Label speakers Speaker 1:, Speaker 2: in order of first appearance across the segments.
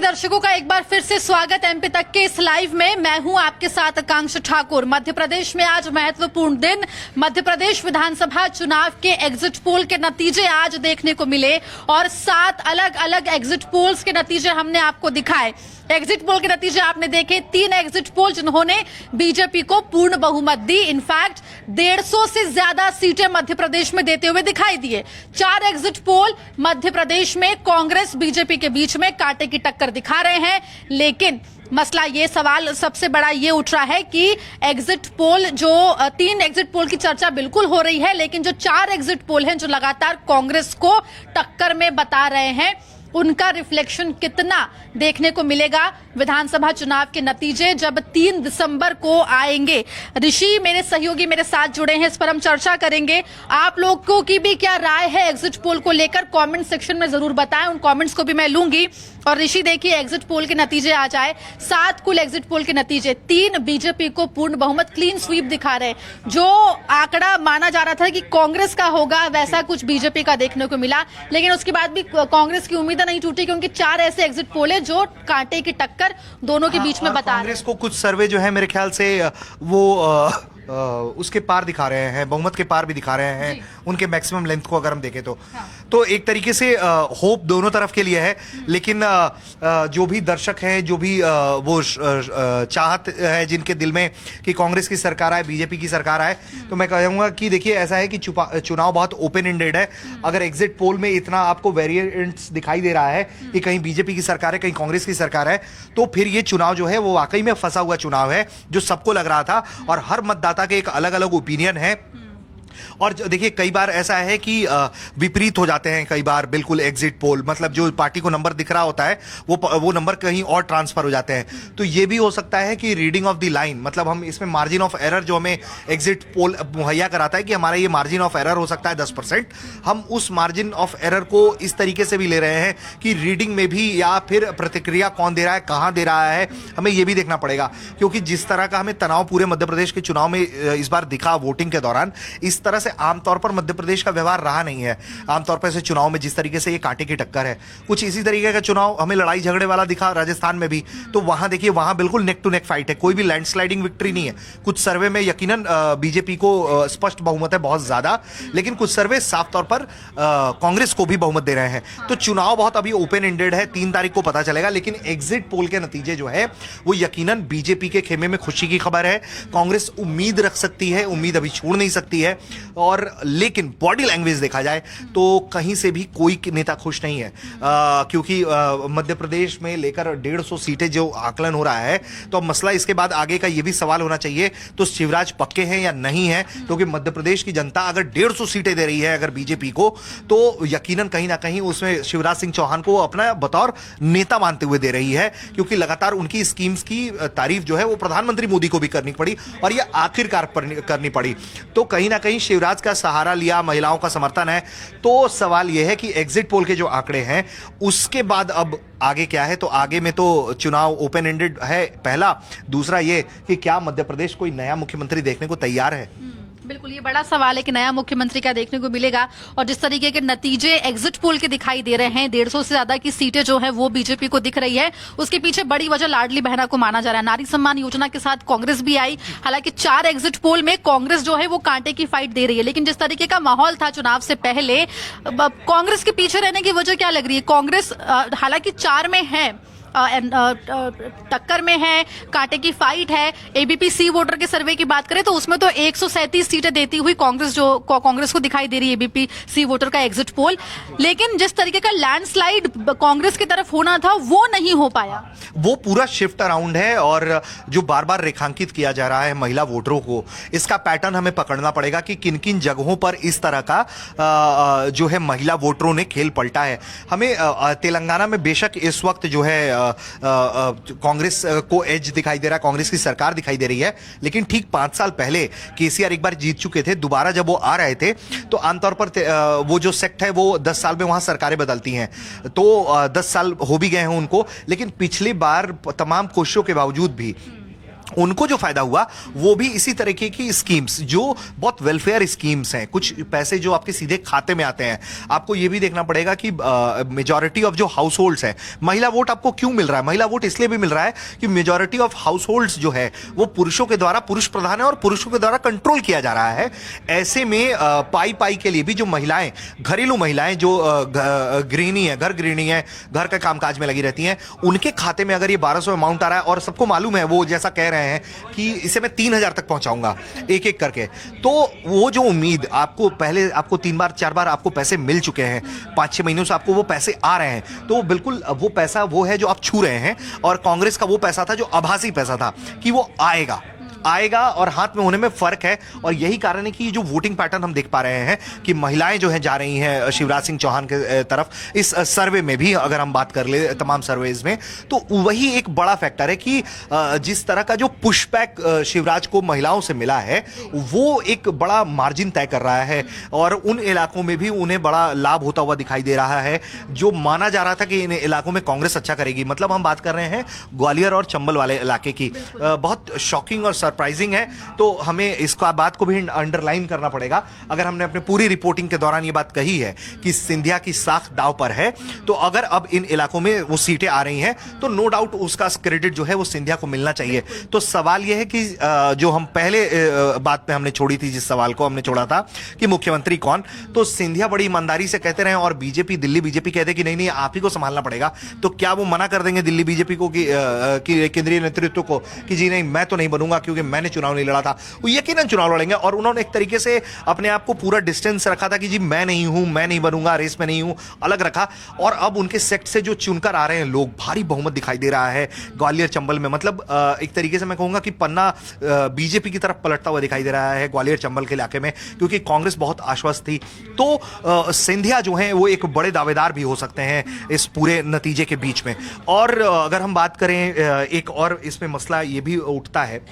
Speaker 1: दर्शकों का एक बार फिर से स्वागत एमपी तक के इस लाइव में। मैं हूं आपके साथ आकांक्षा ठाकुर। मध्य प्रदेश में आज महत्वपूर्ण दिन। मध्य प्रदेश विधानसभा चुनाव के एग्जिट पोल के नतीजे आज देखने को मिले और 7 अलग अलग एग्जिट पोल्स के नतीजे हमने आपको दिखाए। एग्जिट पोल के नतीजे आपने देखे। 3 एग्जिट पोल जिन्होंने बीजेपी को पूर्ण बहुमत दी, इनफैक्ट 150 से ज्यादा सीटें मध्य प्रदेश में देते हुए दिखाई दिए। 4 एग्जिट पोल मध्य प्रदेश में कांग्रेस बीजेपी के बीच में कांटे की टक्कर दिखा रहे हैं। लेकिन मसला ये सवाल सबसे बड़ा ये उठ रहा है कि एग्जिट पोल जो 3 एग्जिट पोल की चर्चा बिल्कुल हो रही है, लेकिन जो 4 एग्जिट पोल हैं जो लगातार कांग्रेस को टक्कर में बता रहे हैं, उनका रिफ्लेक्शन कितना देखने को मिलेगा। विधानसभा चुनाव के नतीजे जब 3 दिसंबर को आएंगे। ऋषि मेरे सहयोगी मेरे साथ जुड़े हैं, इस पर हम चर्चा करेंगे। आप लोगों की भी क्या राय है एग्जिट पोल को लेकर, कमेंट सेक्शन में जरूर बताएं। उन कमेंट्स को भी मैं लूंगी। और ऋषि देखिए, एग्जिट पोल के नतीजे आ जाए, 7 कुल एग्जिट पोल के नतीजे, 3 बीजेपी को पूर्ण बहुमत क्लीन स्वीप दिखा रहे हैं। जो आंकड़ा माना जा रहा था कि कांग्रेस का होगा, वैसा कुछ बीजेपी का देखने को मिला। लेकिन उसके बाद भी कांग्रेस की उम्मीदें नहीं टूटी, क्योंकि 4 ऐसे एग्जिट पोल है जो कांटे की टक्कर दोनों के बीच में बता रहे हैं।
Speaker 2: कांग्रेस को कुछ सर्वे जो है मेरे ख्याल से वो उसके पार दिखा रहे हैं, बहुमत के पार भी दिखा रहे हैं उनके मैक्सिमम लेंथ को अगर हम देखें तो एक तरीके से होप दोनों तरफ के लिए है। लेकिन जो भी दर्शक हैं, जो भी वो चाहत है जिनके दिल में कि कांग्रेस की सरकार आए, बीजेपी की सरकार आए, तो मैं कहूँगा कि देखिए ऐसा है कि चुनाव बहुत ओपन एंडेड है। अगर एग्जिट पोल में इतना आपको वेरिएंट्स दिखाई दे रहा है कि कहीं बीजेपी की सरकार है, कहीं कांग्रेस की सरकार है, तो फिर ये चुनाव जो है वो वाकई में फंसा हुआ चुनाव है, जो सबको लग रहा था। और हर मतदाता के एक अलग अलग ओपिनियन है। और देखिए कई बार ऐसा है कि विपरीत हो जाते हैं कई बार बिल्कुल एग्जिट पोल, मतलब जो पार्टी को नंबर दिख रहा होता है वो नंबर कहीं और ट्रांसफर हो जाते हैं। तो ये भी हो सकता है कि रीडिंग ऑफ द लाइन, मतलब हम इसमें मार्जिन ऑफ एरर जो हमें एग्जिट पोल मुहैया कराता है कि हमारा ये मार्जिन ऑफ एरर हो सकता है 10%, हम उस मार्जिन ऑफ एरर को इस तरीके से भी ले रहे हैं कि रीडिंग में भी या फिर प्रतिक्रिया कौन दे रहा है, कहां दे रहा है, हमें ये भी देखना पड़ेगा। क्योंकि जिस तरह का हमें तनाव पूरे मध्य प्रदेश के चुनाव में इस बार दिखा वोटिंग के दौरान, इस तरह से आमतौर पर मध्य प्रदेश का व्यवहार रहा नहीं है। आमतौर पर ऐसे चुनाव में जिस तरीके से ये कांटे की टक्कर है, कुछ इसी तरीके का चुनाव हमें लड़ाई झगड़े वाला दिखा राजस्थान में भी। तो वहां देखिए, वहां बिल्कुल नेक टू नेक फाइट है, कोई भी लैंडस्लाइडिंग विक्ट्री नहीं है। कुछ सर्वे में यकीनन बीजेपी को स्पष्ट बहुमत है बहुत ज्यादा, लेकिन कुछ सर्वे साफ तौर पर कांग्रेस को भी बहुमत दे रहे हैं। तो चुनाव बहुत अभी ओपन एंडेड है, 3 तारीख को पता चलेगा। लेकिन एग्जिट पोल के नतीजे जो है वो यकीनन बीजेपी के खेमे में खुशी की खबर है। कांग्रेस उम्मीद रख सकती है, उम्मीद अभी छोड़ नहीं सकती है। और लेकिन बॉडी लैंग्वेज देखा जाए तो कहीं से भी कोई नेता खुश नहीं है, क्योंकि मध्य प्रदेश में लेकर 150 सीटें जो आकलन हो रहा है, तो अब मसला इसके बाद आगे का ये भी सवाल होना चाहिए, तो शिवराज पक्के हैं या नहीं है। क्योंकि मध्य प्रदेश की जनता अगर 150 सीटें दे रही है अगर बीजेपी को, तो यकीनन कहीं ना कहीं उसमें शिवराज सिंह चौहान को अपना बतौर नेता मानते हुए दे रही है। क्योंकि लगातार उनकी स्कीम्स की तारीफ जो है वो प्रधानमंत्री मोदी को भी करनी पड़ी और ये आखिरकार करनी पड़ी। तो कहीं ना कहीं शिवराज का सहारा लिया, महिलाओं का समर्थन है। तो सवाल यह है कि एग्जिट पोल के जो आंकड़े हैं उसके बाद अब आगे क्या है। तो आगे में तो चुनाव ओपन एंडेड है, पहला। दूसरा ये कि क्या मध्य प्रदेश कोई नया मुख्यमंत्री देखने को तैयार है।
Speaker 1: बिल्कुल, ये बड़ा सवाल है कि नया मुख्यमंत्री क्या देखने को मिलेगा। और जिस तरीके के नतीजे एग्जिट पोल के दिखाई दे रहे हैं, 150 से ज्यादा की सीटें जो है वो बीजेपी को दिख रही है, उसके पीछे बड़ी वजह लाडली बहना को माना जा रहा है। नारी सम्मान योजना के साथ कांग्रेस भी आई। हालांकि 4 एग्जिट पोल में कांग्रेस जो है वो कांटे की फाइट दे रही है। लेकिन जिस तरीके का माहौल था चुनाव से पहले, कांग्रेस के पीछे रहने की वजह क्या लग रही है। कांग्रेस हालांकि 4 में है, टक्कर में है, कांटे की फाइट है। एबीपी सी वोटर के सर्वे की बात करें तो उसमें तो 137 सीटें देती हुई कांग्रेस को दिखाई दे रही है एबीपी सी वोटर का एग्जिट पोल। लेकिन जिस तरीके का लैंडस्लाइड कांग्रेस की तरफ होना था वो नहीं हो पाया।
Speaker 2: वो पूरा शिफ्ट अराउंड है। और जो बार बार रेखांकित किया जा रहा है महिला वोटरों को, इसका पैटर्न हमें पकड़ना पड़ेगा कि किन किन जगहों पर इस तरह का जो है महिला वोटरों ने खेल पलटा है। हमें तेलंगाना में बेशक इस वक्त जो है कांग्रेस को एज दिखाई दे रहा है, कांग्रेस की सरकार दिखाई दे रही है। लेकिन ठीक 5 साल पहले केसीआर एक बार जीत चुके थे, दोबारा जब वो आ रहे थे तो आमतौर पर वो जो सेक्ट है वो 10 साल में वहां सरकारें बदलती हैं, तो 10 साल हो भी गए हैं उनको। लेकिन पिछली बार तमाम कोशिशों के बावजूद भी उनको जो फायदा हुआ वो भी इसी तरीके की स्कीम्स, जो बहुत वेलफेयर स्कीम्स हैं, कुछ पैसे जो आपके सीधे खाते में आते हैं। आपको ये भी देखना पड़ेगा कि मेजॉरिटी ऑफ जो हाउस होल्ड्स हैं, महिला वोट आपको क्यों मिल रहा है? महिला वोट इसलिए भी मिल रहा है कि मेजॉरिटी ऑफ हाउस होल्ड्स जो है वो पुरुषों के द्वारा, पुरुष प्रधान है और पुरुषों के द्वारा कंट्रोल किया जा रहा है। ऐसे में पाई पाई के लिए भी जो महिलाएं, घरेलू महिलाएं जो गृहिणी है, घर गृहिणी है, घर के कामकाज में लगी रहती हैं, उनके खाते में अगर ये 1200 अमाउंट आ रहा है, और सबको मालूम है, वो जैसा कह रहे हैं कि इसे मैं 3000 तक पहुंचाऊंगा एक एक करके, तो वो जो उम्मीद आपको, पहले आपको 3 बार 4 बार आपको पैसे मिल चुके हैं, 5-6 महीनों से आपको वो पैसे आ रहे हैं, तो बिल्कुल वो पैसा वो है जो आप छू रहे हैं। और कांग्रेस का वो पैसा था जो आभासी पैसा था कि वो आएगा और हाथ में होने में फर्क है। और यही कारण है कि जो वोटिंग पैटर्न हम देख पा रहे हैं कि महिलाएं जो हैं जा रही हैं शिवराज सिंह चौहान के तरफ। इस सर्वे में भी अगर हम बात कर ले, तमाम सर्वेज में, तो वही एक बड़ा फैक्टर है कि जिस तरह का जो पुशबैक शिवराज को महिलाओं से मिला है, वो एक बड़ा मार्जिन तय कर रहा है और उन इलाकों में भी उन्हें बड़ा लाभ होता हुआ दिखाई दे रहा है। जो माना जा रहा था कि इन इलाकों में कांग्रेस अच्छा करेगी, मतलब हम बात कर रहे हैं ग्वालियर और चंबल वाले इलाके की, बहुत शॉकिंग और सरप्राइजिंग है। तो हमें इसका बात को भी अंडरलाइन करना पड़ेगा। अगर हमने अपने पूरी रिपोर्टिंग के दौरान ये बात कही है कि सिंधिया की साख दांव पर है, तो अगर अब इन इलाकों में वो सीटें आ रही हैं, तो नो डाउट उसका क्रेडिट जो है वो सिंधिया को मिलना चाहिए। तो सवाल यह है कि जो हम पहले बात पे हमने छोड़ी थी, जिस सवाल को हमने छोड़ा था कि मुख्यमंत्री कौन, तो सिंधिया बड़ी ईमानदारी से कहते रहे और बीजेपी, दिल्ली बीजेपी कहते कि नहीं नहीं आप ही को संभालना पड़ेगा। तो क्या वो मना कर देंगे दिल्ली बीजेपी को कि केंद्रीय नेतृत्व को कि जी नहीं मैं तो नहीं बनूंगा क्योंकि मैंने चुनाव नहीं लड़ा था? वो यकीनन चुनाव लड़ेंगे। और उन्होंने एक तरीके से अपने आप को पूरा डिस्टेंस रखा था कि जी मैं नहीं हूं, मैं नहीं बनूंगा, रेस में नहीं हूं, अलग रखा। और अब उनके सेक्ट से जो चुनकर आ रहे हैं लोग, भारी बहुमत दिखाई दे रहा है ग्वालियर चंबल में। मतलब एक तरीके से मैं कहूंगा कि पन्ना बीजेपी की तरफ पलटता हुआ दिखाई दे रहा है ग्वालियर चंबल के इलाके में, क्योंकि कांग्रेस बहुत आश्वस्त थी। तो सिंधिया जो है वो एक बड़े दावेदार भी हो सकते हैं इस पूरे नतीजे के बीच में। और अगर हम बात करें, एक और इसमें मसला ये भी उठता है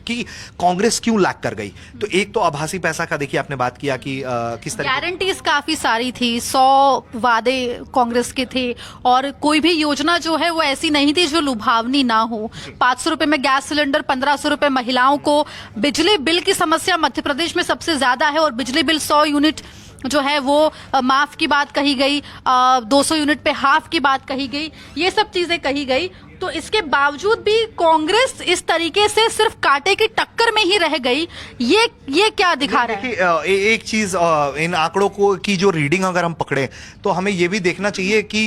Speaker 2: कि कांग्रेस क्यों लैग कर गई। तो एक तो आभासी पैसा का देखिए, आपने बात किया कि किस तरह
Speaker 1: गारंटीज काफी सारी थी, 100 वादे कांग्रेस के थे और कोई भी योजना जो है वो ऐसी नहीं थी जो लुभावनी ना हो। 500 रुपए में गैस सिलेंडर, 1500 रुपए महिलाओं को। बिजली बिल की समस्या मध्य प्रदेश में सबसे ज्यादा है और बिजली बिल 100 यूनिट जो है वो माफ की बात कही गई, 200 यूनिट पे हाफ की बात कही गई, ये सब चीजें कही गई। तो इसके बावजूद भी कांग्रेस इस तरीके से सिर्फ कांटे की टक्कर में ही रह गई। ये क्या दिखा रहा है?
Speaker 2: देखिए एक चीज, इन आंकड़ों को की जो रीडिंग अगर हम पकड़े तो हमें यह भी देखना चाहिए कि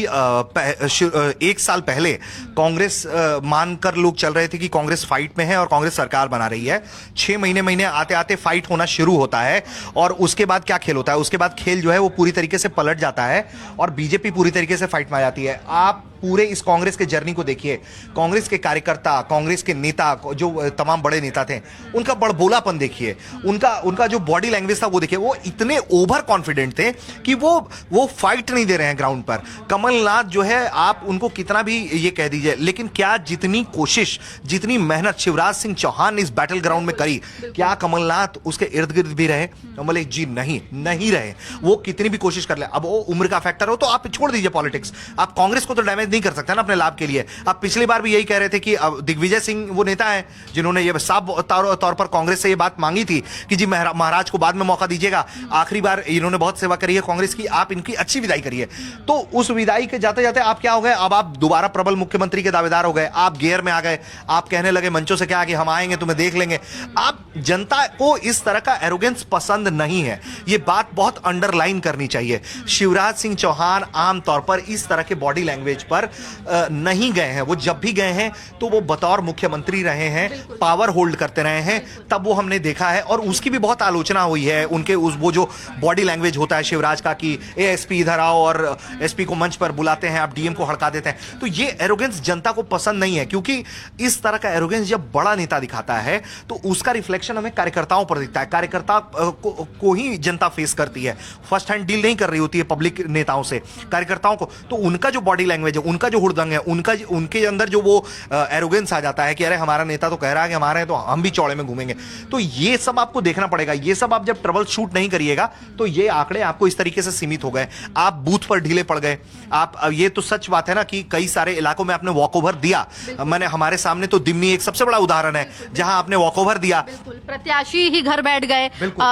Speaker 2: एक साल पहले कांग्रेस मानकर लोग चल रहे थे कि कांग्रेस फाइट में है और कांग्रेस सरकार बना रही है। 6 महीने आते आते फाइट होना शुरू होता है और उसके बाद क्या खेल होता है? उसके बाद खेल जो है वो पूरी तरीके से पलट जाता है और बीजेपी पूरी तरीके से फाइट में आ जाती है। आप पूरे इस कांग्रेस के जर्नी को देखिए, कांग्रेस के कार्यकर्ता, कांग्रेस के नेता, जो तमाम बड़े नेता थे, उनका बड़बोलापन देखिए, उनका जो बॉडी लैंग्वेज था वो देखिए। वो इतने ओवर कॉन्फिडेंट थे कि वो फाइट नहीं दे रहे हैं ग्राउंड पर। कमलनाथ जो है, आप उनको कितना भी ये कह दीजिए, लेकिन क्या जितनी कोशिश, जितनी मेहनत शिवराज सिंह चौहान ने इस बैटल ग्राउंड में करी, क्या कमलनाथ उसके इर्द गिर्द भी रहे? बोले जी नहीं रहे। वो कितनी भी कोशिश कर ले, अब वो उम्र का फैक्टर हो तो आप छोड़ दीजिए पॉलिटिक्स, आप कांग्रेस को तो डैमेज नहीं कर सकते ना अपने लाभ के लिए। आप पिछली बार भी यही कह रहे थे कि दिग्विजय सिंह वो नेता है जिन्होंने ये साफ तौर पर कांग्रेस से ये बात मांगी थी कि जी महाराज को बाद में मौका दीजिएगा, आखिरी बार इन्होंने बहुत सेवा करी है कांग्रेस की, आप इनकी अच्छी विदाई करिए। तो उस विदाई के जाते जाते आप क्या हो गए? अब आप दोबारा प्रबल मुख्यमंत्री के दावेदार हो गए, आप गियर में आ गए, आप कहने लगे मंचों से क्या कि हम आएंगे तुम्हें देख लेंगे। आप जनता को इस तरह का एरोगेंस पसंद नहीं है, ये बात बहुत अंडरलाइन करनी चाहिए। शिवराज सिंह चौहान आमतौर पर इस तरह के बॉडी लैंग्वेज पर नहीं गए हैं। वो जब भी गए हैं तो वो बतौर मुख्यमंत्री रहे हैं, पावर होल्ड करते रहे हैं, तब वो हमने देखा है। और उसकी भी बहुत आलोचना हुई है, उनके वो जो बॉडी लैंग्वेज होता है शिवराज का कि एएसपी इधर आओ और एसपी को मंच पर बुलाते हैं, आप डीएम को हड़का देते हैं। तो ये एरोगेंस जनता को पसंद नहीं है, क्योंकि इस तरह का एरोगेंस जब बड़ा नेता दिखाता है तो उसका रिफ्लेक्शन हमें कार्यकर्ताओं पर दिखता है। कार्यकर्ता को ही जनता फेस करती है, फर्स्ट हैंड डील नहीं कर रही होती है पब्लिक नेताओं से, कार्यकर्ताओं को। तो उनका जो बॉडी लैंग्वेज है, उनका जो हुड़दंग है, उनके अंदर जो वो एरोगेंस आ जाता है कि अरे हमारा नेता तो कह रहा है कि हमारे हैं तो हम भी चौड़े में घूमेंगे। तो ये सब आपको देखना पड़ेगा। ये सब आप जब ट्रबल शूट नहीं करिएगा तो ये आंकड़े आपको इस तरीके से सीमित हो गए, आप बूथ पर ढीले पड़ गए। आप ये तो सच बात है ना कि कई सारे इलाकों में आपने वॉक ओवर दिया। मैंने हमारे सामने तो दिमनी एक सबसे बड़ा उदाहरण है जहां आपने वॉक ओवर दिया।
Speaker 1: प्रत्याशी ही घर बैठ गए,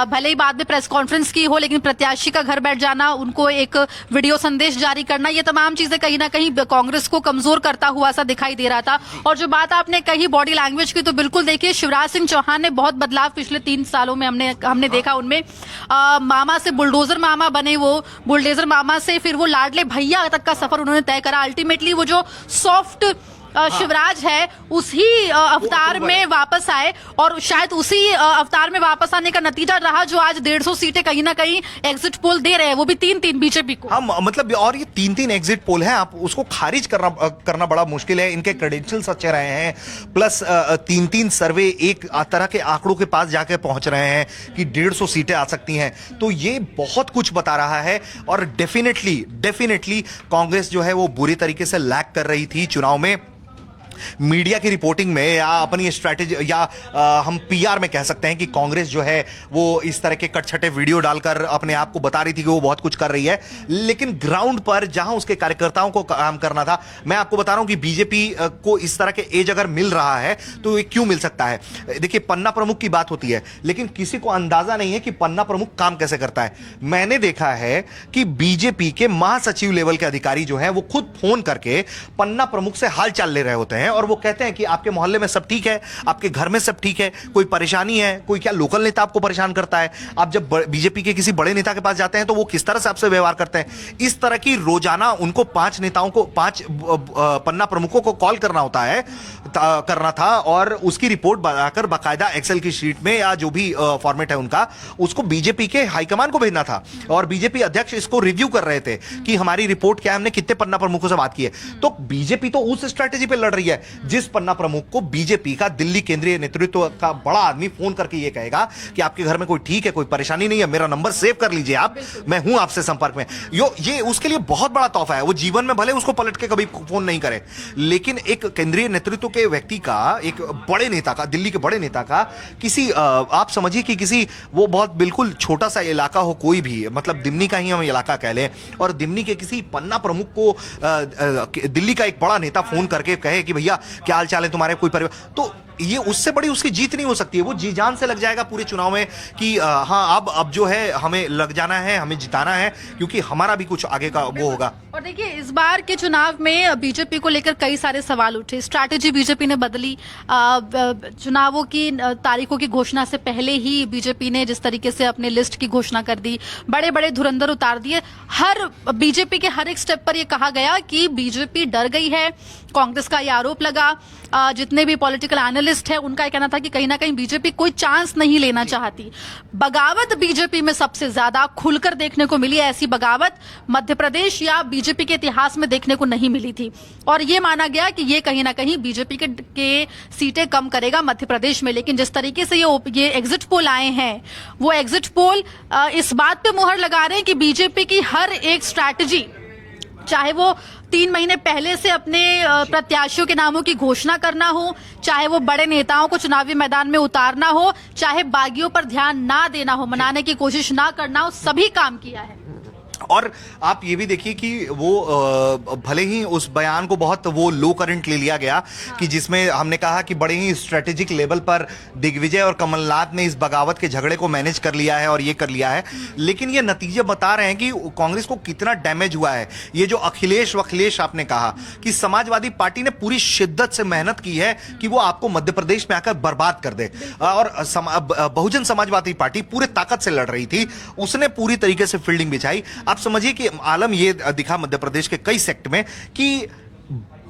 Speaker 1: भले ही बाद में प्रेस कॉन्फ्रेंस की हो, लेकिन प्रत्याशी का घर बैठ जाना, उनको एक वीडियो संदेश जारी करना, ये तमाम चीजें कहीं ना कहीं कांग्रेस को कमजोर करता हुआ सा दिखाई दे रहा था। और जो बात आपने कही बॉडी लैंग्वेज की, तो बिल्कुल देखिए शिवराज सिंह चौहान ने बहुत बदलाव पिछले 3 सालों में हमने देखा उनमें। मामा से बुलडोजर मामा बने, वो बुलडोजर मामा से फिर वो लाडले भैया तक का सफर उन्होंने तय करा। अल्टीमेटली वो जो सॉफ्ट शिवराज है उसी अवतार में वापस आए, और शायद उसी अवतार में वापस आने का नतीजा रहा जो आज 150 सीटें कहीं ना कहीं एग्जिट पोल दे रहे हैं, वो भी 3-3 बीजेपी को। हम
Speaker 2: मतलब, और ये 3-3 एग्जिट पोल है, आप उसको खारिज करना बड़ा मुश्किल है। इनके क्रेडेंशियल्स अच्छे रहे हैं, प्लस 3-3 सर्वे एक तरह के आंकड़ों के पास जाके पहुंच रहे हैं कि 150 सीटें आ सकती हैं। तो ये बहुत कुछ बता रहा है, और डेफिनेटली कांग्रेस जो है वो बुरी तरीके से लैग कर रही थी चुनाव में। मीडिया की रिपोर्टिंग में या अपनी स्ट्रैटेजी या हम पीआर में कह सकते हैं कि कांग्रेस जो है वो इस तरह के कटछटे वीडियो डालकर अपने आप को बता रही थी कि वो बहुत कुछ कर रही है, लेकिन ग्राउंड पर जहां उसके कार्यकर्ताओं को काम करना था, मैं आपको बता रहा हूं कि बीजेपी को इस तरह के एज अगर मिल रहा है तो ये क्यों मिल सकता है। देखिए, पन्ना प्रमुख की बात होती है, लेकिन किसी को अंदाजा नहीं है कि पन्ना प्रमुख काम कैसे करता है। मैंने देखा है कि बीजेपी के महासचिव लेवल के अधिकारी जो है वो खुद फोन करके पन्ना प्रमुख से हालचाल ले रहे होते हैं, और वो कहते हैं कि आपके मोहल्ले में सब ठीक है, आपके घर में सब ठीक है, कोई परेशानी है, कोई क्या लोकल नेता आपको परेशान करता है। आप जब बीजेपी के किसी बड़े नेता के पास जाते हैं तो वो किस तरह से आपसे व्यवहार करते हैं। इस तरह की रोजाना उनको 5 नेताओं को 5 पन्ना प्रमुखों को कॉल करना था, और उसकी रिपोर्ट बनाकर बाकायदा एक्सेल की शीट में या जो भी फॉर्मेट है उनका, उसको बीजेपी के हाईकमान को भेजना था, और बीजेपी अध्यक्ष इसको रिव्यू कर रहे थे कि हमारी रिपोर्ट क्या है, हमने कितने पन्ना प्रमुखों से बात की है। तो बीजेपी तो उस स्ट्रैटेजी पे लड़ रही है जिस पन्ना प्रमुख को बीजेपी का दिल्ली केंद्रीय नेतृत्व का बड़ा आदमी फोन करके ये कहेगा कि आपके घर में कोई ठीक है, कोई परेशानी नहीं है, मेरा नंबर सेव कर लीजिए आप, मैं हूं आपसे संपर्क में। ये उसके लिए बहुत बड़ा तोहफा है। वो जीवन में भले उसको पलट के कभी फोन नहीं करे, लेकिन एक केंद्रीय नेतृत्व के व्यक्ति का, एक बड़े नेता का, दिल्ली के बड़े नेता का, किसी आप समझिए कि किसी वो बहुत बिल्कुल छोटा सा इलाका हो, कोई भी मतलब दिमनी का ही हम इलाका कह लें, और दिमनी के किसी पन्ना प्रमुख को दिल्ली का एक बड़ा नेता फोन करके कहे कि भैया क्या हाल चाल है तुम्हारे, कोई परिवार, तो ये उससे बड़ी उसकी जीत नहीं हो सकती है। वो जी जान से लग जाएगा पूरे चुनाव में कि हाँ अब जो है हमें लग जाना है, हमें जिताना है, क्योंकि हमारा भी कुछ आगे का वो होगा।
Speaker 1: और देखिए, इस बार के चुनाव में बीजेपी को लेकर कई सारे सवाल उठे। स्ट्रैटेजी बीजेपी ने बदली, चुनावों की तारीखों की घोषणा से पहले ही बीजेपी ने जिस तरीके से अपने लिस्ट की घोषणा कर दी, बड़े बड़े धुरंधर उतार दिए। हर बीजेपी के हर एक स्टेप पर यह कहा गया कि बीजेपी डर गई है। कांग्रेस का यह आरोप लगा, जितने भी पॉलिटिकल एनालिस्ट हैं उनका कहना था कि कहीं ना कहीं बीजेपी कोई चांस नहीं लेना चाहती। बगावत बीजेपी में सबसे ज्यादा खुलकर देखने को मिली। ऐसी बगावत मध्य प्रदेश या बीजेपी के इतिहास में देखने को नहीं मिली थी, और यह माना गया कि यह कहीं ना कहीं बीजेपी के सीटें कम करेगा मध्य प्रदेश में। लेकिन जिस तरीके से ये एग्जिट पोल आए हैं, वो एग्जिट पोल इस बात पे मुहर लगा रहे हैं कि बीजेपी की हर एक स्ट्रैटेजी, चाहे वो 3 महीने पहले से अपने प्रत्याशियों के नामों की घोषणा करना हो, चाहे वो बड़े नेताओं को चुनावी मैदान में उतारना हो, चाहे बागियों पर ध्यान ना देना हो, मनाने की कोशिश ना करना हो, सभी काम किया है।
Speaker 2: और आप ये भी देखिए कि वो भले ही उस बयान को बहुत वो लो करंट ले लिया गया कि जिसमें हमने कहा कि बड़े ही स्ट्रेटेजिक लेवल पर दिग्विजय और कमलनाथ ने इस बगावत के झगड़े को मैनेज कर लिया है और ये कर लिया है, लेकिन ये नतीजे बता रहे हैं कि कांग्रेस को कितना डैमेज हुआ है। ये जो अखिलेश आपने कहा कि समाजवादी पार्टी ने पूरी शिद्दत से मेहनत की है कि वो आपको मध्य प्रदेश में आकर बर्बाद कर दे, और बहुजन समाजवादी पार्टी पूरे ताकत से लड़ रही थी, उसने पूरी तरीके से फील्डिंग बिछाई। आप समझिए कि आलम ये दिखा मध्य प्रदेश के कई सेक्टर में कि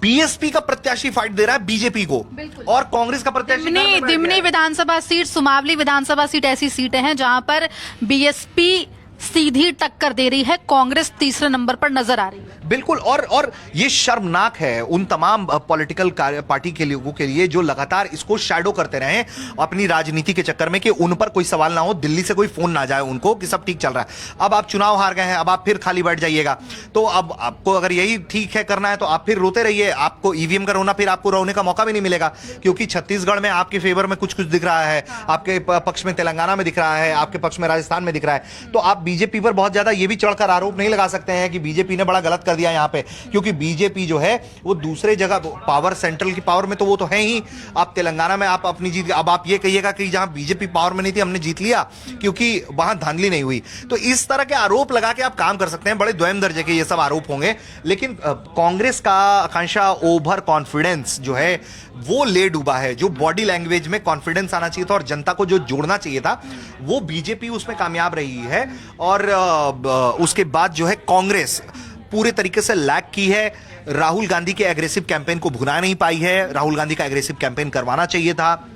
Speaker 2: बीएसपी का प्रत्याशी फाइट दे रहा है बीजेपी को, और कांग्रेस का प्रत्याशी
Speaker 1: दिमनी विधानसभा सीट, सुमावली विधानसभा सीट ऐसी सीटें हैं जहां पर बीएसपी सीधी टक्कर दे रही है, कांग्रेस तीसरे नंबर पर नजर आ रही है।
Speaker 2: बिल्कुल। और ये शर्मनाक है उन तमाम पॉलिटिकल पार्टी के लोगों के लिए जो लगातार इसको शैडो करते रहे अपनी राजनीति के चक्कर में, कि उन पर कोई सवाल ना हो, दिल्ली से कोई फोन ना जाए उनको कि सब ठीक चल रहा है। अब आप चुनाव हार गए हैं, अब आप फिर खाली बैठ जाइएगा। तो अब आपको अगर यही ठीक है करना है तो आप फिर रोते रहिए। आपको ईवीएम का रोना, फिर आपको रोने का मौका भी नहीं मिलेगा, क्योंकि छत्तीसगढ़ में आपके फेवर में कुछ कुछ दिख रहा है, आपके पक्ष में तेलंगाना में दिख रहा है, आपके पक्ष में राजस्थान में दिख रहा है। तो आप बीजेपी पर बहुत ज्यादा ये भी चढ़कर आरोप नहीं लगा सकते हैं कि बीजेपी ने बड़ा गलत कर दिया यहां पे, क्योंकि बीजेपी जो है वो दूसरे जगह पावर, सेंट्रल की पावर में तो वो तो है ही। आप तेलंगाना में आप अपनी जीत, अब आप ये कहिएगा कि जहां बीजेपी पावर में नहीं थी हमने जीत लिया क्योंकि वहां धांधली नहीं हुई। तो इस तरह के आरोप लगा के आप काम कर सकते हैं, बड़े द्वैम दर्जे के ये सब आरोप होंगे। लेकिन कांग्रेस का आकांक्षा ओवर कॉन्फिडेंस जो है वो ले डूबा है। जो बॉडी लैंग्वेज में कॉन्फिडेंस आना चाहिए था और जनता को जो जोड़ना चाहिए था, वो बीजेपी उसमें कामयाब रही है। और उसके बाद जो है कांग्रेस पूरे तरीके से लैग की है। राहुल गांधी के एग्रेसिव कैंपेन को भुना नहीं पाई है। राहुल गांधी का एग्रेसिव कैंपेन करवाना चाहिए था,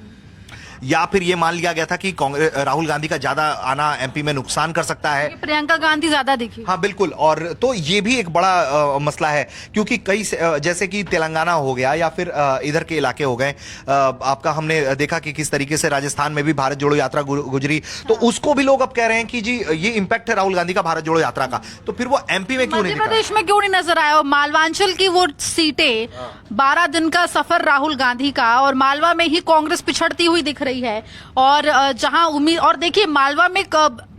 Speaker 2: या फिर यह मान लिया गया था कि राहुल गांधी का ज्यादा आना एमपी में नुकसान कर सकता है।
Speaker 1: प्रियंका गांधी ज्यादा दिखी।
Speaker 2: हाँ बिल्कुल। और तो ये भी एक बड़ा मसला है, क्योंकि कई जैसे कि तेलंगाना हो गया या फिर इधर के इलाके हो गए, आपका हमने देखा कि किस तरीके से राजस्थान में भी भारत जोड़ो यात्रा गुजरी। तो उसको भी लोग अब कह रहे हैं कि जी ये इंपैक्ट है राहुल गांधी का भारत जोड़ो यात्रा का, तो फिर वो एमपी में क्यों नहीं
Speaker 1: मध्य प्रदेश में क्यों नहीं नजर आया? और मालवांचल की वो सीटें, 12 दिन का सफर राहुल गांधी का, और मालवा में ही कांग्रेस पिछड़ती हुई दिख रही है। और जहां उम्मीद, और देखिए मालवा में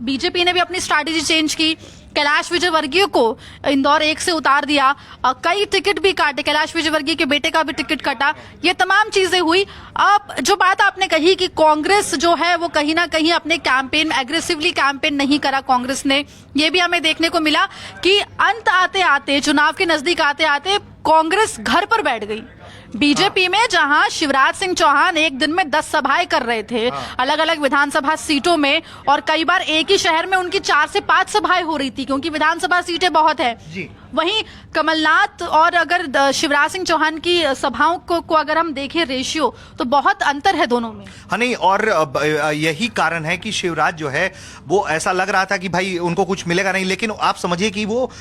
Speaker 1: बीजेपी ने भी अपनी स्ट्रैटेजी चेंज की, कैलाश विजयवर्गीय को इंदौर 1 से उतार दिया, कई टिकट भी काटे, कैलाश विजयवर्गीय के बेटे का भी टिकट कटा, ये तमाम चीजें हुई। अब जो बात आपने कही कि कांग्रेस जो है वो कहीं ना कहीं अपने कैंपेन, एग्रेसिवली कैंपेन नहीं करा कांग्रेस ने, ये भी हमें देखने को मिला कि अंत आते आते, चुनाव के नजदीक आते आते कांग्रेस घर पर बैठ गई। बीजेपी में जहां शिवराज सिंह चौहान एक दिन में 10 सभाएं कर रहे थे अलग अलग विधानसभा सीटों में, और कई बार एक ही शहर में उनकी 4 से 5 सभाएं हो रही थी, क्योंकि विधानसभा सीटें बहुत है
Speaker 2: जी।
Speaker 1: वहीं कमलनाथ और अगर शिवराज सिंह चौहान की सभाओं को अगर हम देखें रेशियो, तो बहुत अंतर है दोनों में।
Speaker 2: हाँ नहीं, और यही कारण है कि शिवराज जो है वो ऐसा लग रहा था कि भाई उनको कुछ मिलेगा नहीं, लेकिन आप समझिए कि वो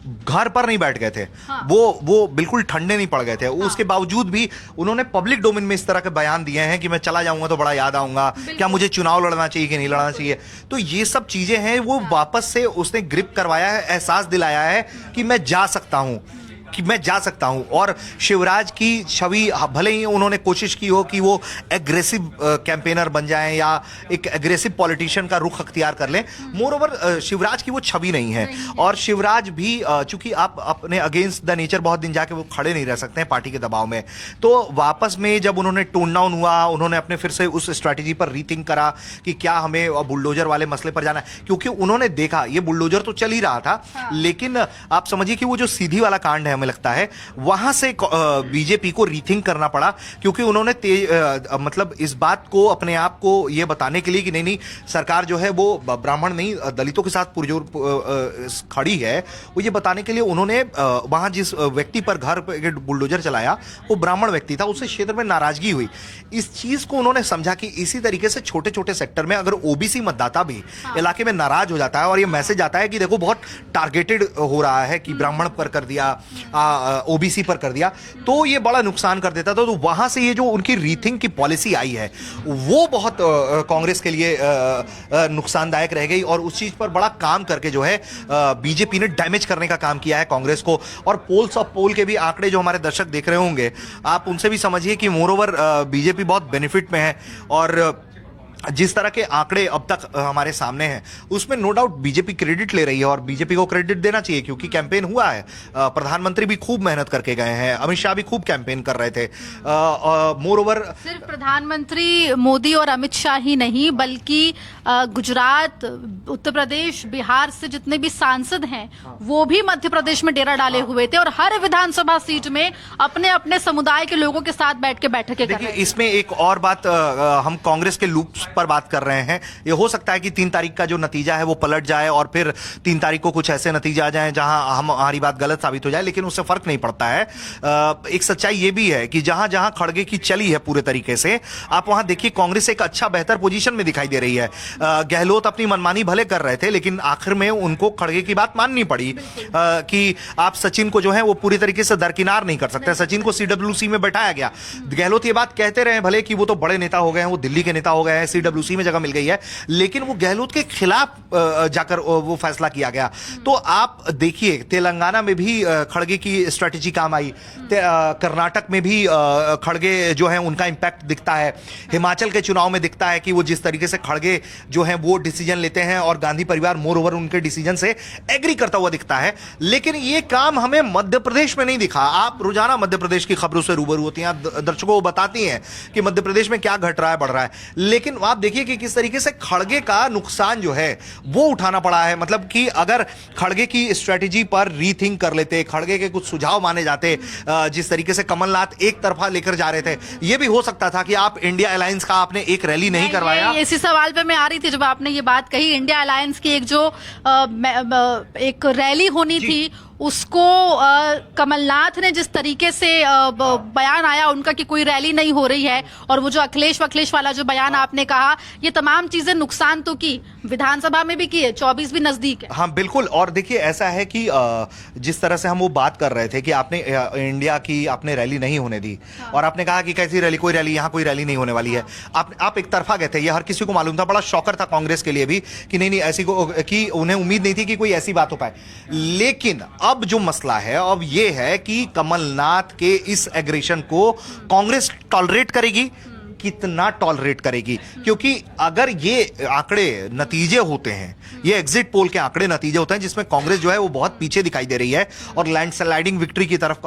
Speaker 2: घर पर नहीं बैठ गए थे। हाँ। वो बिल्कुल ठंडे नहीं पड़ गए थे। हाँ। उसके बावजूद भी उन्होंने पब्लिक डोमेन में इस तरह के बयान दिए हैं कि मैं चला जाऊंगा तो बड़ा याद आऊंगा, क्या मुझे चुनाव लड़ना चाहिए कि नहीं लड़ना चाहिए। तो ये सब चीजें हैं, वो वापस से उसने ग्रिप करवाया है, एहसास दिलाया है कि मैं जा सकता हूं, कि मैं जा सकता हूं। और शिवराज की छवि, भले ही उन्होंने कोशिश की हो कि वो एग्रेसिव कैंपेनर बन जाएं या एक एग्रेसिव पॉलिटिशियन का रुख अख्तियार कर लें, मोर ओवर शिवराज की वो छवि नहीं है। और शिवराज भी चूंकि आप अपने अगेंस्ट द नेचर बहुत दिन जाके वो खड़े नहीं रह सकते हैं पार्टी के दबाव में, तो वापस में जब उन्होंने टोन डाउन हुआ, उन्होंने अपने फिर से उस स्ट्रैटेजी पर रीथिंक करा कि क्या हमें बुलडोजर वाले मसले पर जाना है, क्योंकि उन्होंने देखा ये बुलडोजर तो चल ही रहा था। हाँ। लेकिन आप समझिए कि वो जो सीधी वाला कांड है, लगता है वहां से बीजेपी को रीथिंक करना पड़ा, क्योंकि उन्होंने मतलब इस बात को अपने आप को यह बताने के लिए कि नहीं सरकार जो है वो ब्राह्मण नहीं दलितों के साथ पुरजोर खड़ी है, वो ये बताने के लिए उन्होंने वहां जिस व्यक्ति पर घर पर बुलडोजर चलाया वो ब्राह्मण व्यक्ति था, उससे क्षेत्र में नाराजगी हुई। इस चीज को उन्होंने समझा कि इसी तरीके से छोटे छोटे सेक्टर में अगर ओबीसी मतदाता भी इलाके में नाराज हो जाता है और ये मैसेज आता है कि देखो बहुत टारगेटेड हो रहा है कि ब्राह्मण पर कर दिया, ओबीसी पर कर दिया, तो ये बड़ा नुकसान कर देता था। तो वहां से ये जो उनकी रीथिंक की पॉलिसी आई है वो बहुत कांग्रेस के लिए नुकसानदायक रह गई, और उस चीज पर बड़ा काम करके जो है बीजेपी ने डैमेज करने का काम किया है कांग्रेस को। और पोल्स ऑफ पोल के भी आंकड़े जो हमारे दर्शक देख रहे होंगे, आप उनसे भी समझिए कि मोरओवर बीजेपी बहुत बेनिफिट में है। और जिस तरह के आंकड़े अब तक हमारे सामने हैं उसमें नो डाउट बीजेपी क्रेडिट ले रही है, और बीजेपी को क्रेडिट देना चाहिए क्योंकि कैंपेन हुआ है। प्रधानमंत्री भी खूब मेहनत करके गए हैं, अमित शाह भी खूब कैंपेन कर रहे थे। मोर ओवर
Speaker 1: सिर्फ प्रधानमंत्री मोदी और अमित शाह ही नहीं, बल्कि गुजरात, उत्तर प्रदेश, बिहार से जितने भी सांसद हैं वो भी मध्य प्रदेश में डेरा डाले हुए थे, और हर विधानसभा सीट में अपने अपने समुदाय के लोगों के साथ बैठ के बैठकें कर रहे थे।
Speaker 2: इसमें एक और बात, हम कांग्रेस के लूप्स पर बात कर रहे हैं। ये हो सकता है कि 3 तारीख का जो नतीजा है वो पलट जाए और फिर 3 तारीख को कुछ ऐसे नतीजे आ जाएं जहां हमारी बात गलत साबित हो जाए, लेकिन उससे फर्क नहीं पड़ता है। एक सच्चाई ये भी है कि जहां जहां खड़गे की चली है पूरे तरीके से, आप वहां देखिए कांग्रेस एक अच्छा बेहतर पोजीशन में दिखाई दे रही है। गहलोत अपनी मनमानी भले कर रहे थे, लेकिन आखिर में उनको खड़गे की बात माननी पड़ी कि आप सचिन को जो है वो पूरी तरीके से दरकिनार नहीं कर सकते। सचिन को सीडब्ल्यूसी में बैठाया गया। गहलोत ये बात कहते रहे भले कि वो तो बड़े नेता हो गए हैं, वो दिल्ली के नेता हो गए हैं, सीडब्ल्यूसी में जगह मिल गई है, लेकिन वो गहलोत के खिलाफ जाकर वो फैसला किया गया। तो आप देखिए तेलंगाना में भी खड़गे की स्ट्रेटेजी काम आई, कर्नाटक में भी खड़गे जो है उनका इंपैक्ट दिखता है, हिमाचल के चुनाव में दिखता है कि वो जिस तरीके से खड़गे जो है वो डिसीजन लेते हैं और गांधी परिवार मोर ओवर उनके डिसीजन से एग्री करता हुआ दिखता है। लेकिन ये काम हमें मध्य प्रदेश में नहीं दिखा। आप रोजाना मध्य प्रदेश की खबरों से रूबरू होती हैं, दर्शकों को बताती हैं कि मध्य प्रदेश में क्या घट रहा है, बढ़ रहा है, लेकिन आप देखिए कि किस तरीके से खड़गे का नुकसान जो है वो उठाना पड़ा है। मतलब कि अगर खड़गे की स्ट्रेटेजी पर रीथिंक कर लेते, खड़गे के कुछ सुझाव माने जाते, जिस तरीके से कमलनाथ एक तरफा लेकर जा रहे थे, यह भी हो सकता था कि आप इंडिया अलायंस का आपने एक रैली नहीं करवाया।
Speaker 1: इसी सवाल पे मैं आ रही थी जब आपने ये बात कही, इंडिया अलायंस की एक जो एक रैली होनी थी उसको कमलनाथ ने जिस तरीके से बयान आया उनका कि कोई रैली नहीं हो रही है, और वो जो अखिलेश वाला जो बयान आपने कहा, ये तमाम चीजें नुकसान तो की, विधानसभा में भी की है, 24 भी नजदीक है।
Speaker 2: हाँ बिल्कुल। और देखिए ऐसा है कि जिस तरह से हम वो बात कर रहे थे कि आपने इंडिया की आपने रैली नहीं होने दी, हाँ। और आपने कहा कि कैसी रैली, कोई रैली, यहाँ कोई रैली नहीं होने वाली है। आप एक तरफा गए थे, ये हर किसी को मालूम था, बड़ा शॉकर था कांग्रेस के लिए भी कि नहीं ऐसी कि उन्हें उम्मीद नहीं थी कि कोई ऐसी बात हो पाए। लेकिन अब जो मसला है अब ये है कि कमलनाथ के इस एग्रेशन को कांग्रेस टॉलरेट करेगी, कितना टॉलरेट करेगी, क्योंकि अगर ये आंकड़े नतीजे होते हैं, ये एग्जिट पोल के आंकड़े नतीजे होते हैं जिसमें कांग्रेस जो है वो बहुत पीछे दिखाई दे रही है और लैंडस्लाइडिंग विक्ट्री की तरफ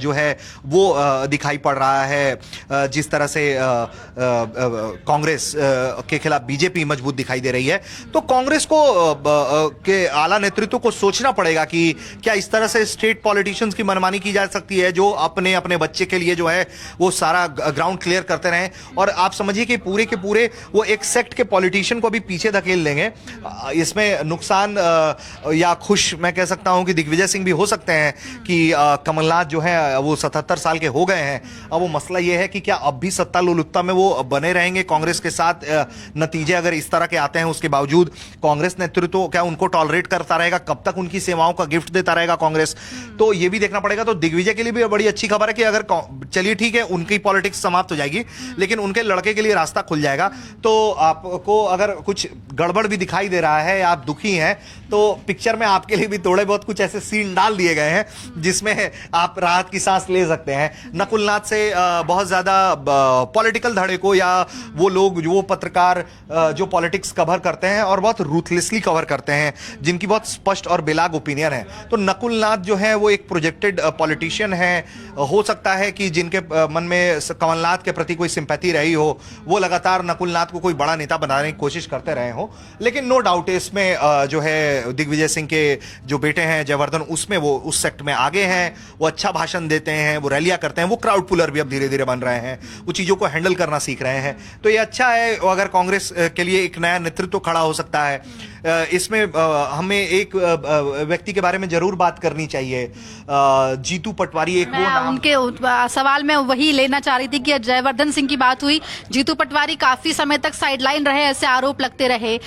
Speaker 2: जो है वो दिखाई पड़ रहा है, जिस तरह से कांग्रेस के खिलाफ बीजेपी मजबूत दिखाई दे रही है, तो कांग्रेस को के आला नेतृत्व को सोचना पड़ेगा कि क्या इस तरह से स्टेट पॉलिटिशियंस की मनमानी की जा सकती है जो अपने अपने बच्चे के लिए जो है वो सारा ग्राउंड क्लियर करते रहें, और आप समझिए कि पूरे के पूरे वो एक सेक्ट के पॉलिटिशियन को भी पीछे धकेल लेंगे। इसमें नुकसान या खुश मैं कह सकता हूं कि दिग्विजय सिंह भी हो सकते हैं कि कमलनाथ जो है वो 77 साल के हो गए हैं। अब वो मसला ये है कि क्या अब भी सत्ता लोलुपता में वो बने रहेंगे कांग्रेस के साथ, नतीजे अगर इस तरह के आते हैं उसके बावजूद कांग्रेस नेतृत्व क्या उनको टॉलरेट करता रहेगा, कब तक उनकी सेवाओं का गिफ्ट देता रहेगा कांग्रेस, तो ये भी देखना पड़ेगा। तो दिग्विजय के लिए भी बड़ी अच्छी खबर है कि अगर चलिए ठीक है उनकी पॉलिटिक्स समाप्त हो जाएगी, लेकिन उनके लड़के के लिए रास्ता खुल जाएगा। तो आपको अगर कुछ गड़बड़ भी दिखाई दे रहा है, आप दुखी हैं, तो पिक्चर में आपके लिए भी थोड़े बहुत कुछ ऐसे सीन डाल दिए गए हैं जिसमें आप राहत की सांस ले सकते हैं। नकुलनाथ से बहुत ज्यादा पॉलिटिकल धड़े को या वो लोग जो पत्रकार जो पॉलिटिक्स कवर करते हैं और बहुत रूथलेसली कवर करते हैं, जिनकी बहुत स्पष्ट और बेलाग ओपिनियन है, तो नकुलनाथ जो है वो एक प्रोजेक्टेड पॉलिटिशियन है। हो सकता है कि जिनके मन में कमलनाथ के प्रति कोई सिंपैथी रही हो वो लगातार नकुलनाथ को कोई बड़ा नेता बनाने की कोशिश करते रहे हो, लेकिन नो डाउट इसमें जो है दिग्विजय सिंह के जो बेटे हैं जयवर्धन, उसमें वो उस सेक्ट में आगे हैं, वो अच्छा भाषण देते हैं, वो रैलियां करते हैं, वो क्राउड पुलर भी अब धीरे धीरे बन रहे हैं, वो चीजों को हैंडल करना सीख रहे हैं। तो ये अच्छा है अगर कांग्रेस के लिए एक नया नेतृत्व खड़ा हो सकता है। इसमें हमें एक व्यक्ति के बारे में जरूर बात करनी चाहिए, जीतू पटवारी। एक वो नाम,
Speaker 1: उनके सवाल में वही लेना चाह रही थी कि जयवर्धन सिंह की बात हुई, जीतू पटवारी काफी समय तक साइडलाइन रहे, ऐसे आरोप लगते रहे,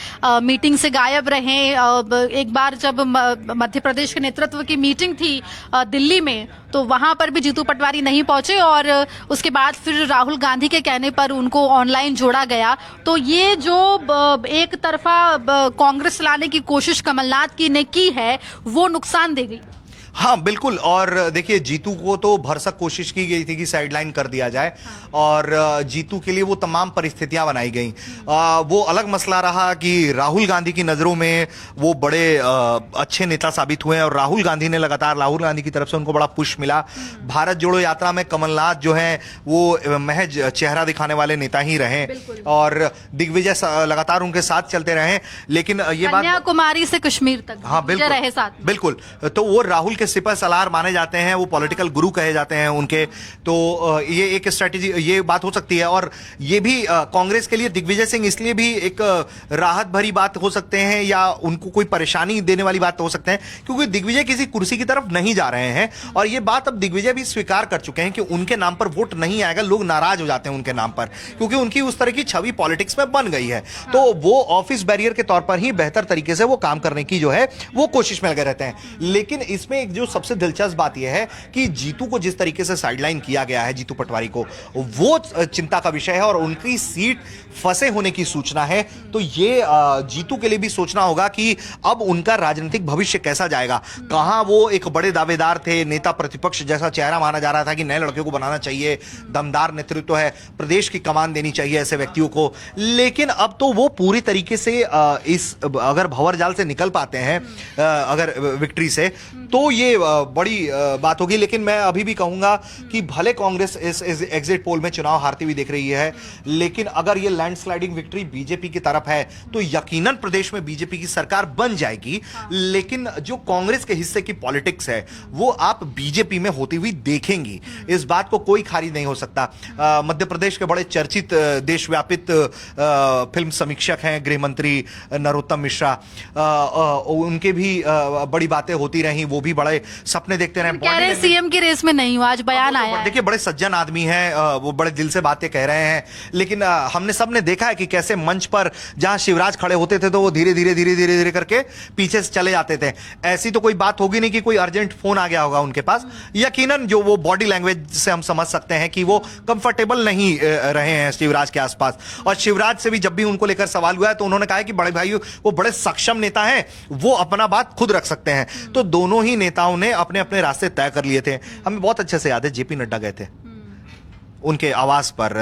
Speaker 1: मीटिंग से गायब रहे। एक बार जब मध्य प्रदेश के नेतृत्व की मीटिंग थी दिल्ली में, तो वहां पर भी जीतू पटवारी नहीं पहुंचे और उसके बाद फिर राहुल गांधी के कहने पर उनको ऑनलाइन जोड़ा गया। तो ये जो एक तरफा कांग्रेस लाने की कोशिश कमलनाथ की ने की है वो नुकसान देगी।
Speaker 2: हाँ बिल्कुल। और देखिए जीतू को तो भरसक कोशिश की गई थी कि साइडलाइन कर दिया जाए, और जीतू के लिए वो तमाम परिस्थितियां बनाई गई। वो अलग मसला रहा कि राहुल गांधी की नज़रों में वो बड़े अच्छे नेता साबित हुए, और राहुल गांधी ने लगातार, राहुल गांधी की तरफ से उनको बड़ा पुश मिला। भारत जोड़ो यात्रा में कमलनाथ जो है वो महज चेहरा दिखाने वाले नेता ही रहे, और दिग्विजय लगातार उनके साथ चलते रहे। लेकिन ये बात
Speaker 1: कन्याकुमारी से कश्मीर तक,
Speaker 2: हाँ बिल्कुल
Speaker 1: रहे साथ।
Speaker 2: बिल्कुल। तो वो राहुल के सिपह सलार माने जाते हैं, वो पॉलिटिकल गुरु कहे जाते हैं उनके, तो ये एक स्ट्रेटेजी, ये बात हो सकती है। और ये भी कांग्रेस के लिए दिग्विजय सिंह इसलिए भी एक राहत भरी बात हो सकते हैं या उनको कोई परेशानी देने वाली बात हो सकते हैं क्योंकि दिग्विजय किसी कुर्सी की तरफ नहीं जा रहे हैं और ये बात अब दिग्विजय भी स्वीकार कर चुके हैं कि उनके नाम पर वोट नहीं आएगा। लोग नाराज हो जाते हैं उनके नाम पर क्योंकि उनकी उस तरह की छवि पॉलिटिक्स में बन गई है, तो वो ऑफिस बैरियर के तौर पर ही बेहतर तरीके से वो काम करने की जो है वो कोशिश में लगे रहते हैं। लेकिन इसमें एक जो सबसे दिलचस्प बात यह है कि जीतू को जिस तरीके से साइडलाइन किया गया है, जीतू पटवारी को, वो चिंता का विषय है और उनकी सीट फंसे होने की सूचना है। तो ये जीतू के लिए भी सोचना होगा कि अब उनका राजनीतिक भविष्य कैसा जाएगा। कहां वो एक बड़े दावेदार थे, नेता प्रतिपक्ष जैसा चेहरा माना जा रहा था कि नए लड़के को बनाना चाहिए, दमदार नेतृत्व है, प्रदेश की कमान देनी चाहिए ऐसे व्यक्तियों को, लेकिन अब तो वो पूरी तरीके से इस अगर भंवर जाल से निकल पाते हैं अगर विक्ट्री से, तो ये बड़ी बात होगी। लेकिन मैं अभी भी कहूंगा कि भले कांग्रेस इस एग्जिट पोल में चुनाव हारती हुई दिख रही है, लेकिन अगर ये लैंडस्लाइडिंग विक्ट्री बीजेपी की तरफ है तो यकीनन प्रदेश में बीजेपी की सरकार बन जाएगी। लेकिन जो कांग्रेस के हिस्से की पॉलिटिक्स है वो आप बीजेपी में होती हुई देखेंगी, इस बात को कोई खारिज नहीं हो सकता। मध्य प्रदेश के बड़े चर्चित देशव्यापित फिल्म समीक्षक हैं गृह मंत्री नरोत्तम मिश्रा, उनके भी बड़ी बातें होती रही, वो भी बड़े सपने देखते रहे।
Speaker 1: कह रहे सीएम की रेस में नहीं हुआ, आज बयान आया है।
Speaker 2: देखिए बड़े सज्जन आदमी हैं, वो बड़े दिल से बातें कह रहे हैं, लेकिन हमने सबने देखा है कि कैसे मंच पर जहां शिवराज खड़े होते थे तो वो धीरे धीरे करके पीछे से चले जाते थे। ऐसी तो कोई बात होगी नहीं कि कोई अर्जेंट फोन आ गया होगा उनके पास। यकीनन जो वो बॉडी लैंग्वेज से हम समझ सकते हैं कि वो कंफर्टेबल नहीं रहे हैं शिवराज के आसपास। और शिवराज से भी जब भी उनको लेकर सवाल हुआ है तो उन्होंने कहा कि बड़े भाई वो बड़े सक्षम नेता हैं, वो अपना बात खुद रख सकते हैं। तो दोनों ही नेताओं ने अपने अपने रास्ते तय कर लिए थे। हमें बहुत अच्छे से याद है जेपी नड्डा गए थे उनके आवास पर,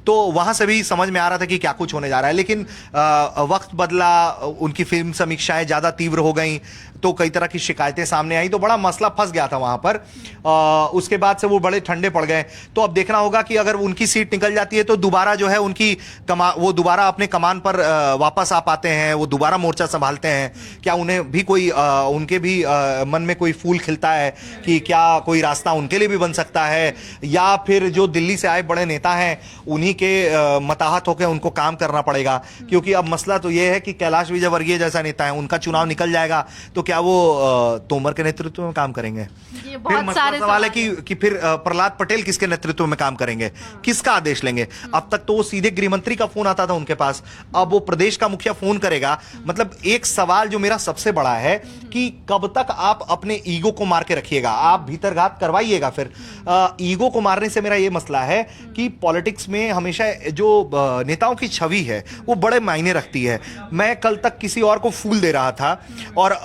Speaker 2: तो वहां से भी समझ में आ रहा था कि क्या कुछ होने जा रहा है। लेकिन वक्त बदला, उनकी फिल्म समीक्षाएं ज्यादा तीव्र हो गई तो कई तरह की शिकायतें सामने आई, तो बड़ा मसला फंस गया था वहां पर। उसके बाद से वो बड़े ठंडे पड़ गए। तो अब देखना होगा कि अगर उनकी सीट निकल जाती है तो दोबारा जो है उनकी वो दोबारा अपने कमान पर वापस आ पाते हैं, वो दोबारा मोर्चा संभालते हैं। क्या उन्हें भी कोई उनके भी मन में कोई फूल खिलता है कि क्या कोई रास्ता उनके लिए भी बन सकता है, या फिर जो दिल्ली से आए बड़े नेता हैं उन्हीं के मताहत होकर उनको काम करना पड़ेगा। क्योंकि अब मसला तो यह है कि कैलाश विजयवर्गीय जैसा नेता है, उनका चुनाव निकल जाएगा तो क्या वो तोमर के नेतृत्व में काम करेंगे? फिर मसला सवाल है कि फिर प्रहलाद पटेल किसके नेतृत्व में काम करेंगे, किसका आदेश लेंगे? अब तक तो वो सीधे गृह मंत्री का फोन आता था उनके पास, अब वो प्रदेश का मुखिया फोन करेगा। मतलब एक सवाल जो मेरा सबसे बड़ा है कि कब तक आप अपने ईगो को मार के रखिएगा, आप भीतरघात करवाइएगा। फिर ईगो को मारने से मेरा ये मसला है कि पॉलिटिक्स में हमेशा जो नेताओं की छवि है वो बड़े मायने रखती है। मैं कल तक किसी और को फूल दे रहा था और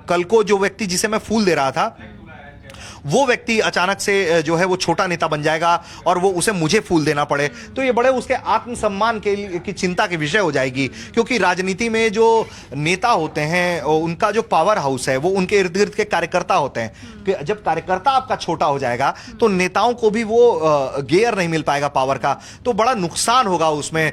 Speaker 2: कल को जो व्यक्ति जिसे मैं फूल दे रहा था वो व्यक्ति अचानक से जो है वो छोटा नेता बन जाएगा और वो उसे मुझे फूल देना पड़े, तो ये बड़े उसके आत्मसम्मान की चिंता के विषय हो जाएगी। क्योंकि राजनीति में जो नेता होते हैं उनका जो पावर हाउस है वो उनके इर्द गिर्द के कार्यकर्ता होते हैं। कि जब कार्यकर्ता आपका छोटा हो जाएगा तो नेताओं को भी वो गेयर नहीं मिल पाएगा पावर का, तो बड़ा नुकसान होगा उसमें।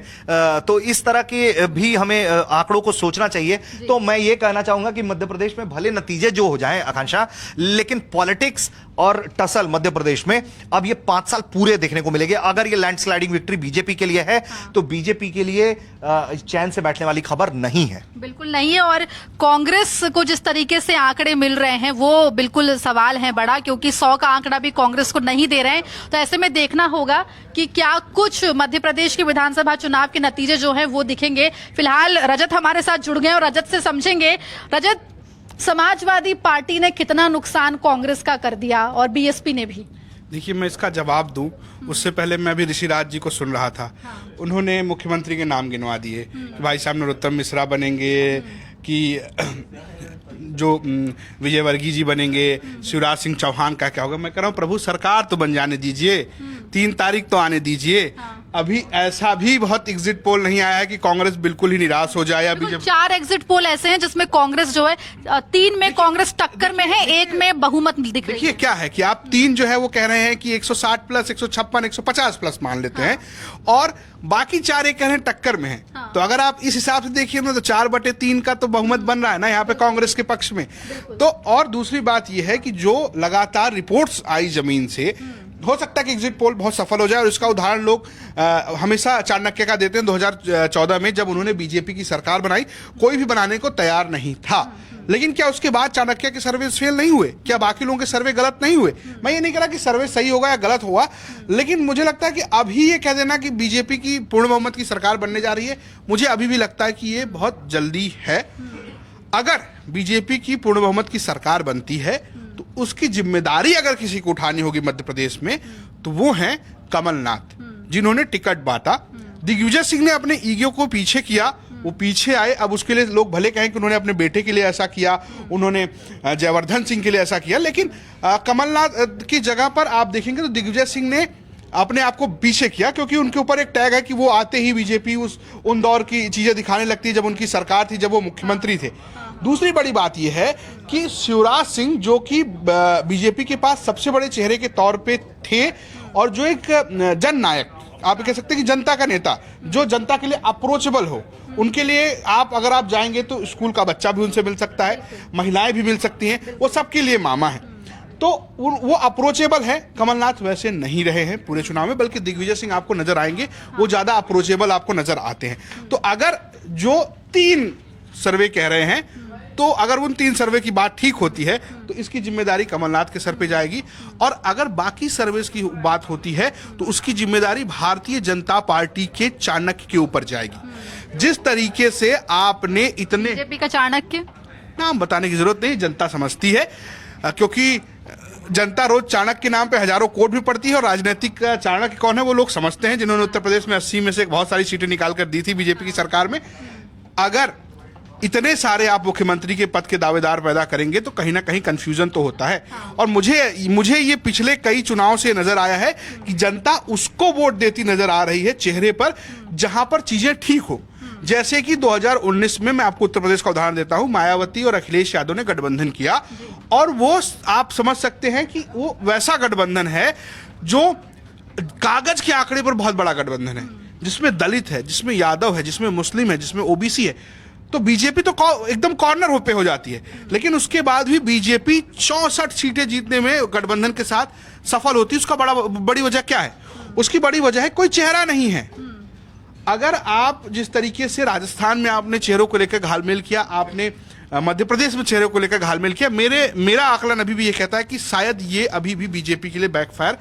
Speaker 2: तो इस तरह के भी हमें आंकड़ों को सोचना चाहिए। तो मैं ये कहना चाहूंगा कि मध्य प्रदेश में भले नतीजे जो हो जाएं आकांक्षा, लेकिन पॉलिटिक्स और टसल मध्य प्रदेश में अब ये 5 साल पूरे देखने को मिलेंगे। अगर ये लैंडस्लाइडिंग विक्ट्री बीजेपी के लिए है तो बीजेपी के लिए चैन से बैठने वाली खबर नहीं है, बिल्कुल
Speaker 1: नहीं है। और कांग्रेस को जिस तरीके से आंकड़े मिल रहे हैं वो बिल्कुल सवाल है बड़ा, क्योंकि 100 का आंकड़ा भी कांग्रेस को नहीं दे रहे हैं। तो ऐसे में देखना होगा कि क्या कुछ मध्य प्रदेश के विधानसभा चुनाव के नतीजे जो है वो दिखेंगे। फिलहाल रजत हमारे साथ जुड़ गए और रजत से समझेंगे। रजत, समाजवादी पार्टी ने कितना नुकसान कांग्रेस का कर दिया और बीएसपी ने भी?
Speaker 3: देखिए, मैं इसका जवाब दूं उससे पहले मैं भी ऋषिराज जी को सुन रहा था। उन्होंने मुख्यमंत्री के नाम गिनवा दिए कि भाई साहब नरोत्तम मिश्रा बनेंगे, कि जो विजयवर्गीय जी बनेंगे, शिवराज सिंह चौहान का क्या होगा। मैं कह रहा हूँ प्रभु सरकार तो बन जाने दीजिए, 3 तारीख तो आने दीजिए। अभी ऐसा भी बहुत एग्जिट पोल नहीं आया है कि कांग्रेस बिल्कुल ही निराश हो जाए। अभी जब
Speaker 1: 4 एग्जिट पोल ऐसे हैं जिसमें कांग्रेस जो है 3 में कांग्रेस टक्कर में है, 1 में बहुमत दिख रही है।
Speaker 3: देखिए क्या है कि आप 3 जो है वो कह रहे हैं कि 160 प्लस 156 150 प्लस मान लेते हैं, और बाकी 4 एक कह रहे हैं टक्कर में है। तो अगर आप इस हिसाब से देखिए ना, तो 4/3 का तो बहुमत बन रहा है ना यहाँ पे कांग्रेस के पक्ष में। तो और दूसरी बात यह है कि जो लगातार रिपोर्ट्स आई जमीन से, हो सकता है कि एग्जिट पोल बहुत सफल हो जाए, और इसका उदाहरण लोग हमेशा चाणक्य का देते हैं। 2014 में जब उन्होंने बीजेपी की सरकार बनाई, कोई भी बनाने को तैयार नहीं था, लेकिन क्या उसके बाद चाणक्य के सर्वे फेल नहीं हुए? क्या बाकी लोगों के सर्वे गलत नहीं हुए? मैं ये नहीं कह रहा कि सर्वे सही होगा या गलत होगा, लेकिन मुझे लगता है कि अभी ये कह देना कि बीजेपी की पूर्ण बहुमत की सरकार बनने जा रही है, मुझे अभी भी लगता है कि ये बहुत जल्दी है। अगर बीजेपी की पूर्ण बहुमत की सरकार बनती है तो उसकी जिम्मेदारी अगर किसी को उठानी होगी मध्य प्रदेश में, तो वो हैं कमलनाथ, जिन्होंने टिकट बांटा। दिग्विजय सिंह ने अपने ईगो को पीछे किया, वो पीछे आए। अब उसके लिए लोग भले कहें कि उन्होंने अपने बेटे के लिए ऐसा किया, उन्होंने जयवर्धन सिंह के लिए ऐसा किया, लेकिन कमलनाथ की जगह पर आप देखेंगे तो दिग्विजय सिंह ने अपने आप को पीछे किया, क्योंकि उनके ऊपर एक टैग है कि वो आते ही बीजेपी उन दौर की चीजें दिखाने लगती है जब उनकी सरकार थी, जब वो मुख्यमंत्री थे। दूसरी बड़ी बात यह है कि शिवराज सिंह, जो कि बीजेपी के पास सबसे बड़े चेहरे के तौर पे थे, और जो एक जननायक, आप कह सकते हैं कि जनता का नेता, जो जनता के लिए अप्रोचेबल हो, उनके लिए अगर आप जाएंगे तो स्कूल का बच्चा भी उनसे मिल सकता है, महिलाएं भी मिल सकती हैं, वो सबके लिए मामा है। तो वो अप्रोचेबल है। कमलनाथ वैसे नहीं रहे हैं पूरे चुनाव में, बल्कि दिग्विजय सिंह आपको नजर आएंगे, वो ज्यादा अप्रोचेबल आपको नजर आते हैं। तो अगर जो 3 सर्वे कह रहे हैं, तो अगर उन 3 सर्वे की बात ठीक होती है तो इसकी जिम्मेदारी कमलनाथ के सर पे जाएगी, और अगर बाकी सर्वे की बात होती है तो उसकी जिम्मेदारी भारतीय जनता पार्टी के चाणक्य के ऊपर जाएगी। जिस तरीके से आपने इतने,
Speaker 1: बीजेपी का चाणक्य
Speaker 3: नाम बताने की जरूरत नहीं, जनता समझती है, क्योंकि जनता रोज चाणक्य के नाम पे हजारों कोट भी पढ़ती है, और राजनीतिक चाणक्य कौन है वो लोग समझते हैं, जिन्होंने उत्तर प्रदेश में 80 में से बहुत सारी सीटें निकाल कर दी थी बीजेपी की सरकार में। अगर इतने सारे आप मुख्यमंत्री के पद के दावेदार पैदा करेंगे तो कहीं ना कहीं कंफ्यूजन तो होता है। और मुझे ये पिछले कई चुनाव से नजर आया है कि जनता उसको वोट देती नजर आ रही है चेहरे पर, जहां पर चीजें ठीक हो। जैसे कि 2019 में, मैं आपको उत्तर प्रदेश का उदाहरण देता हूं, मायावती और अखिलेश यादव ने गठबंधन किया, और वो आप समझ सकते हैं कि वो वैसा गठबंधन है जो कागज के आंकड़े पर बहुत बड़ा गठबंधन है, जिसमें दलित है, जिसमें यादव है, जिसमें मुस्लिम है, जिसमें ओबीसी है। तो बीजेपी तो एकदम कॉर्नर पे हो जाती है, लेकिन उसके बाद भी बीजेपी 64 सीटें जीतने में गठबंधन के साथ सफल होती है। उसका बड़ी वजह क्या है? उसकी बड़ी वजह है कोई चेहरा नहीं है। अगर आप जिस तरीके से राजस्थान में आपने चेहरों को लेकर घालमेल किया, आपने मध्य प्रदेश में चेहरों को लेकर घालमेल किया, मेरा आकलन अभी भी ये कहता है कि शायद ये अभी भी बीजेपी के लिए बैकफायर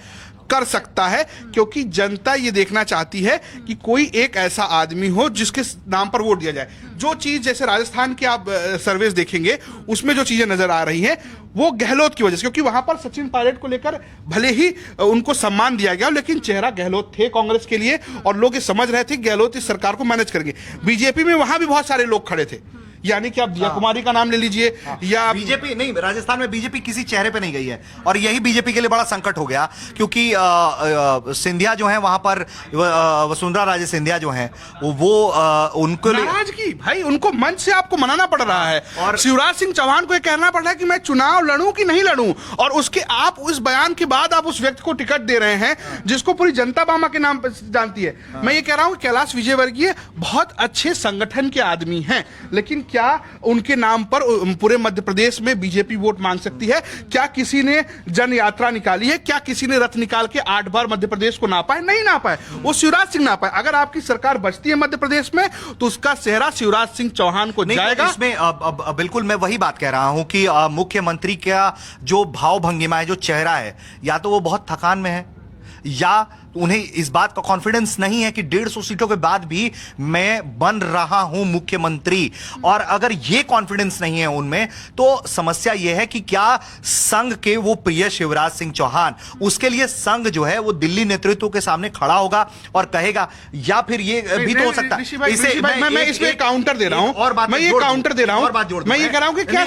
Speaker 3: कर सकता है, क्योंकि जनता ये देखना चाहती है कि कोई एक ऐसा आदमी हो जिसके नाम पर वोट दिया जाए। जो चीज, जैसे राजस्थान के आप सर्वेस देखेंगे, उसमें जो चीजें नजर आ रही हैं वो गहलोत की वजह से, क्योंकि वहां पर सचिन पायलट को लेकर भले ही उनको सम्मान दिया गया, लेकिन चेहरा गहलोत थे कांग्रेस के लिए, और लोग ये समझ रहे थे कि गहलोत इस सरकार को मैनेज करेंगे। बीजेपी में वहां भी बहुत सारे लोग खड़े थे, यानी कि आप दिया कुमारी का नाम ले लीजिए, या
Speaker 2: बीजेपी नहीं, राजस्थान में बीजेपी किसी चेहरे पे नहीं गई है, और यही बीजेपी के लिए बड़ा संकट हो गया, क्योंकि सिंधिया जो है वहां पर, वसुंधरा राजे सिंधिया जो हैं, वो उनको
Speaker 3: नाराजगी, भाई उनको मंच से आपको मनाना पड़ रहा है, और शिवराज सिंह चौहान को यह कहना पड़ रहा है कि मैं चुनाव लड़ूं कि नहीं लड़ूं, और उसके आप उस बयान के बाद आप उस व्यक्ति को टिकट दे रहे हैं जिसको पूरी जनता बामा के नाम पर जानती है। मैं ये कह रहा हूं कैलाश विजयवर्गीय बहुत अच्छे संगठन के आदमी हैं, लेकिन क्या उनके नाम पर पूरे मध्य प्रदेश में बीजेपी वोट मांग सकती है? क्या किसी ने जन यात्रा निकाली है? क्या किसी ने रथ निकाल के 8 बार मध्य प्रदेश को नापा है? नहीं नापा है, वो शिवराज सिंह नापा है। अगर आपकी सरकार बचती है मध्य प्रदेश में तो उसका सेहरा शिवराज सिंह चौहान को जाएगा।
Speaker 2: इसमें बिल्कुल मैं वही बात कह रहा हूं कि मुख्यमंत्री का जो भाव भंगिमा है, जो चेहरा है, या तो वो बहुत थकान में है, या उन्हें इस बात का कॉन्फिडेंस नहीं है कि 150 सीटों के बाद भी मैं बन रहा हूं मुख्यमंत्री। और अगर यह कॉन्फिडेंस नहीं है उनमें, तो समस्या यह है कि क्या संघ के वो प्रिय शिवराज सिंह चौहान, उसके लिए संघ जो है वो दिल्ली नेतृत्व के सामने खड़ा होगा और कहेगा, या फिर ये भी तो हो सकता है।
Speaker 3: मैं इसमें काउंटर दे रहा हूं, और मैं ये काउंटर दे रहा हूं, मैं ये कह रहा हूं कि क्या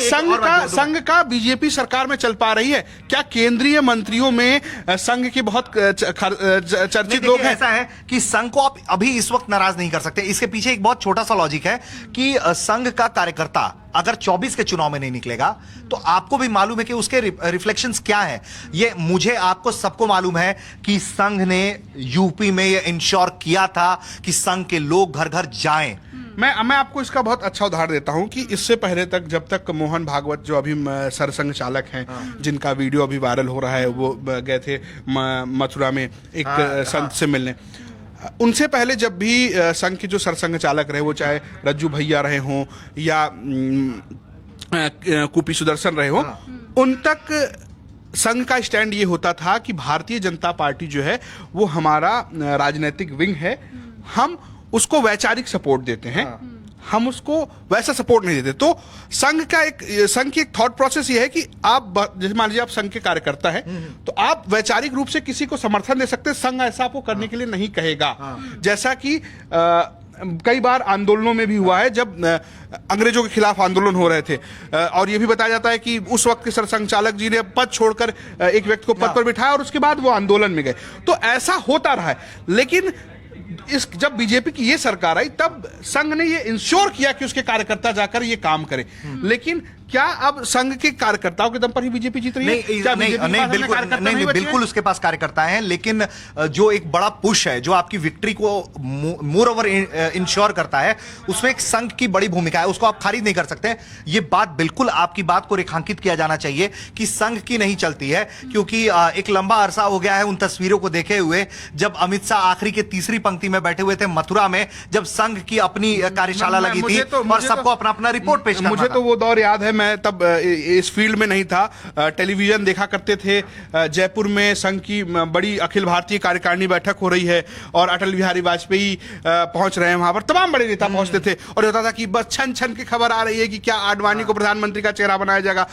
Speaker 3: संघ का बीजेपी सरकार में चल पा रही है? क्या केंद्रीय मंत्रियों में संघ के बहुत चर्चित
Speaker 2: देखिए,
Speaker 3: लोग हैं।
Speaker 2: ऐसा है कि संघ को आप अभी इस वक्त नाराज नहीं कर सकते। इसके पीछे एक बहुत छोटा सा लॉजिक है कि संघ का कार्यकर्ता अगर 24 के चुनाव में नहीं निकलेगा तो आपको भी मालूम है कि उसके रिफ्लेक्शंस क्या है। ये मुझे, आपको, सबको मालूम है कि संघ ने यूपी में ये इंश्योर किया था कि संघ के लोग घर घर जाएं।
Speaker 3: मैं आपको इसका बहुत अच्छा उदाहरण देता हूं कि इससे पहले तक, जब तक मोहन भागवत जो अभी सरसंघ चालक हैं, जिनका वीडियो अभी वायरल हो रहा है, वो गए थे मथुरा में एक संत से मिलने। उनसे पहले जब भी संघ के जो सरसंघ चालक रहे, वो चाहे रज्जू भैया रहे हों या कुपी सुदर्शन रहे हों, उन तक संघ का स्टैंड ये होता था कि भारतीय जनता पार्टी जो है वो हमारा राजनीतिक विंग है, हम उसको वैचारिक सपोर्ट देते हैं, हम उसको वैसा सपोर्ट नहीं देते। तो संघ की एक थॉट प्रोसेस ये है कि आप, जैसे मान लीजिए आप संघ के कार्यकर्ता हैं, तो आप वैचारिक रूप से किसी को समर्थन दे सकते हैं, संघ ऐसा आपको करने के लिए नहीं कहेगा। जैसा कि कई बार आंदोलनों में भी हुआ है, जब अंग्रेजों के खिलाफ आंदोलन हो रहे थे, और यह भी बताया जाता है कि उस वक्त के सरसंघ चालक जी ने पद छोड़कर एक व्यक्ति को पद पर बिठाया और उसके बाद वो आंदोलन में गए। तो ऐसा होता रहा है। लेकिन जब बीजेपी की ये सरकार आई, तब संघ ने ये इंश्योर किया कि उसके कार्यकर्ता जाकर ये काम करें। लेकिन क्या अब संघ के कार्यकर्ताओं के दम पर ही बीजेपी जीत रही है?
Speaker 2: नहीं, बिल्कुल उसके पास कार्यकर्ता हैं, लेकिन जो एक बड़ा पुश है, जो आपकी विक्ट्री को मोर ओवर इंश्योर करता है, उसमें एक संघ की बड़ी भूमिका है, उसको आप खारिज नहीं कर सकते। ये बात बिल्कुल, आपकी बात को रेखांकित किया जाना चाहिए कि संघ की नहीं चलती है, क्योंकि एक लंबा अरसा हो गया है उन तस्वीरों को देखे हुए, जब अमित शाह आखिरी के तीसरी पंक्ति में बैठे हुए थे मथुरा में, जब संघ की अपनी कार्यशाला लगी थी और सबको अपना अपना रिपोर्ट पेश करना था।
Speaker 3: मुझे तो वो दौर याद है, मैं तब इस फील्ड में नहीं था, टेलीविजन देखा करते थे। जयपुर में संघ की बड़ी अखिल भारतीय कार्यकारिणी बैठक हो रही है और अटल बिहारी वाजपेयी पहुंच रहे हैं वहां पर, तमाम बड़े नेता पहुंचते थे और होता था कि बस छन छन की खबर आ रही है कि क्या आडवाणी को प्रधानमंत्री का चेहरा बनाया जाएगा।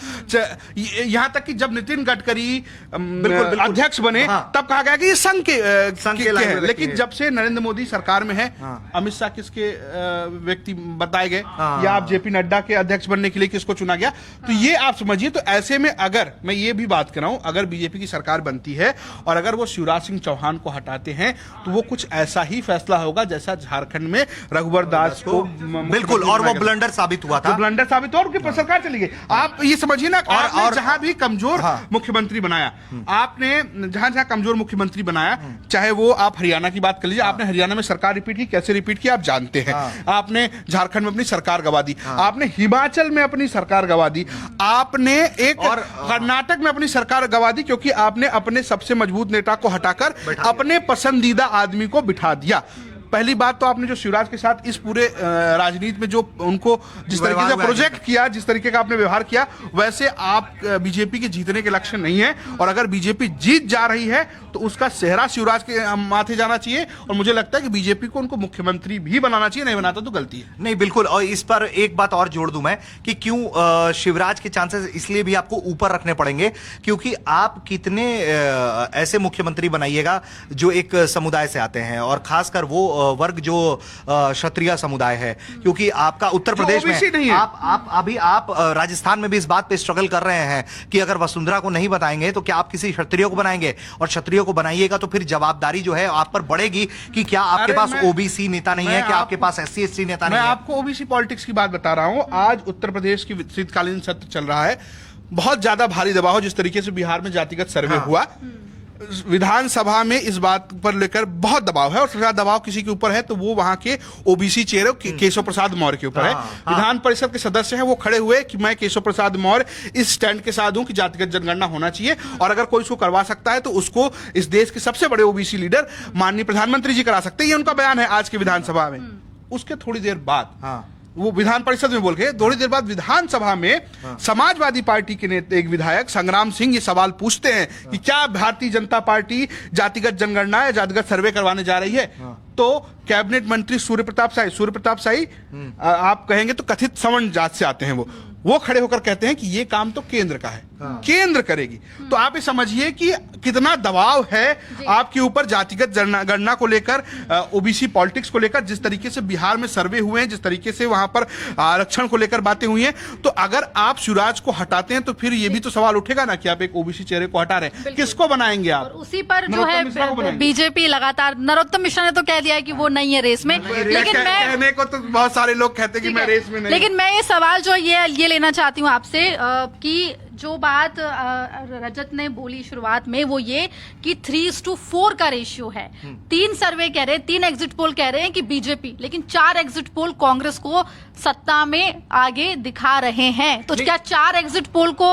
Speaker 3: यहां तक कि जब नितिन गडकरी अध्यक्ष बने, तब कहा गया कि ये संघ के हैं। लेकिन जब से नरेंद्र मोदी सरकार में है, अमित शाह किसके व्यक्ति बताए गए, या आप जेपी नड्डा के अध्यक्ष बनने के लिए किसको चुना गया, तो ये आप समझिए। तो ऐसे में अगर मैं ये भी बात कर रहा हूं, अगर बीजेपी की सरकार बनती है और अगर वो शिवराज सिंह चौहान को हटाते हैं, तो वो कुछ ऐसा ही फैसला होगा जैसा झारखंड में रघुवर दास को,
Speaker 2: बिल्कुल, और वो ब्लंडर साबित हुआ था,
Speaker 3: ब्लंडर साबित हुआ और उनकी सरकार चली गई। आप ये समझिए ना, और जहां भी कमजोर मुख्यमंत्री बनाया, आपने जहां जहां कमजोर मुख्यमंत्री बनाया, चाहे वो आप हरियाणा की बात कर लीजिए, आपने हरियाणा में सरकार रिपीट की, कैसे रिपीट की आप जानते हैं। आपने झारखंड में अपनी सरकार गवा दी, आपने हिमाचल में अपनी सरकार गवा दी, आपने एक और कर्नाटक में अपनी सरकार गवा दी, क्योंकि आपने अपने सबसे मजबूत नेता को हटाकर अपने पसंदीदा आदमी को बिठा दिया। पहली बात तो आपने जो शिवराज के साथ इस पूरे राजनीति में जो उनको जिस तरीके से प्रोजेक्ट किया, जिस तरीके का आपने व्यवहार किया, वैसे आप बीजेपी के जीतने के लक्ष्य नहीं है। और अगर बीजेपी जीत जा रही है तो उसका सेहरा शिवराज के माथे जाना चाहिए, और मुझे लगता है कि बीजेपी को उनको मुख्यमंत्री भी बनाना चाहिए, नहीं बनाता तो गलती है।
Speaker 2: नहीं, बिल्कुल। और इस पर एक बात और जोड़ दूं मैं कि क्यों शिवराज के चांसेस इसलिए भी आपको ऊपर रखने पड़ेंगे, क्योंकि आप कितने ऐसे मुख्यमंत्री बनाइएगा जो एक समुदाय से आते हैं, और खासकर वो वर्ग जो क्षत्रिय समुदाय है, क्योंकि आपका उत्तर प्रदेश में आप राजस्थान में भी इस बात पे स्ट्रगल कर रहे हैं कि अगर वसुंधरा को नहीं बताएंगे तो क्या आप किसी क्षत्रिय को बनाएंगे, और क्षत्रियो को बनाइएगा तो फिर जवाबदारी जो है आप पर बढ़ेगी कि क्या आपके पास ओबीसी नेता नहीं है, क्या आपके पास एससी एसटी नेता नहीं है।
Speaker 3: मैं आपको ओबीसी पॉलिटिक्स की बात बता रहा हूं। आज उत्तर प्रदेश की शीतकालीन सत्र चल रहा है, बहुत ज्यादा भारी दबाव हो, जिस तरीके से बिहार में जातिगत सर्वे हुआ, विधानसभा में इस बात पर लेकर बहुत दबाव है, और सबसे ज्यादा दबाव किसी के ऊपर है तो वो वहां के ओबीसी चेहरे केशव प्रसाद मौर्य के ऊपर है। विधान परिषद के सदस्य हैं, वो खड़े हुए कि मैं केशव प्रसाद मौर्य इस स्टैंड के साथ हूं कि जातिगत जनगणना होना चाहिए, और अगर कोई इसको करवा सकता है तो उसको इस देश के सबसे बड़े ओबीसी लीडर माननीय प्रधानमंत्री जी करा सकते हैं। ये उनका बयान है आज की विधानसभा में। उसके थोड़ी देर बाद वो विधान परिषद में बोल के थोड़ी देर बाद विधानसभा में समाजवादी पार्टी के नेता, एक विधायक संग्राम सिंह, ये सवाल पूछते हैं कि क्या भारतीय जनता पार्टी जातिगत जनगणना या जातिगत सर्वे करवाने जा रही है। तो कैबिनेट मंत्री सूर्य प्रताप शाही आप कहेंगे तो कथित सवर्ण जात से आते हैं, वो खड़े होकर कहते हैं कि ये काम तो केंद्र का है। केंद्र करेगी। तो आप ये समझिए कि कितना दबाव है आपके ऊपर जातिगत गणना को लेकर, ओबीसी पॉलिटिक्स को लेकर। जिस तरीके से बिहार में सर्वे हुए हैं, जिस तरीके से वहां पर आरक्षण को लेकर बातें हुई हैं, तो अगर आप शिवराज को हटाते हैं तो फिर ये भी तो सवाल उठेगा ना कि आप एक ओबीसी चेहरे को हटा रहे हैं, किसको बनाएंगे आप?
Speaker 1: और उसी पर जो
Speaker 3: नरोत्तम मिश्रा को
Speaker 1: है
Speaker 3: बनाएंगे।
Speaker 1: बीजेपी लगातार, नरोत्तम मिश्रा ने तो कह दिया है कि वो नहीं है रेस में, लेकिन मैं
Speaker 3: कहने को तो बहुत सारे लोग कहते हैं कि मैं रेस में नहीं।
Speaker 1: लेकिन मैं ये सवाल जो ये लेना चाहती हूँ आपसे कि जो बात रजत ने बोली शुरुआत में, वो ये कि 3:4 का रेशियो है। 3 सर्वे कह रहे हैं, 3 एग्जिट पोल कह रहे हैं कि बीजेपी, लेकिन 4 एग्जिट पोल कांग्रेस को सत्ता में आगे दिखा रहे हैं। तो क्या 4 एग्जिट पोल को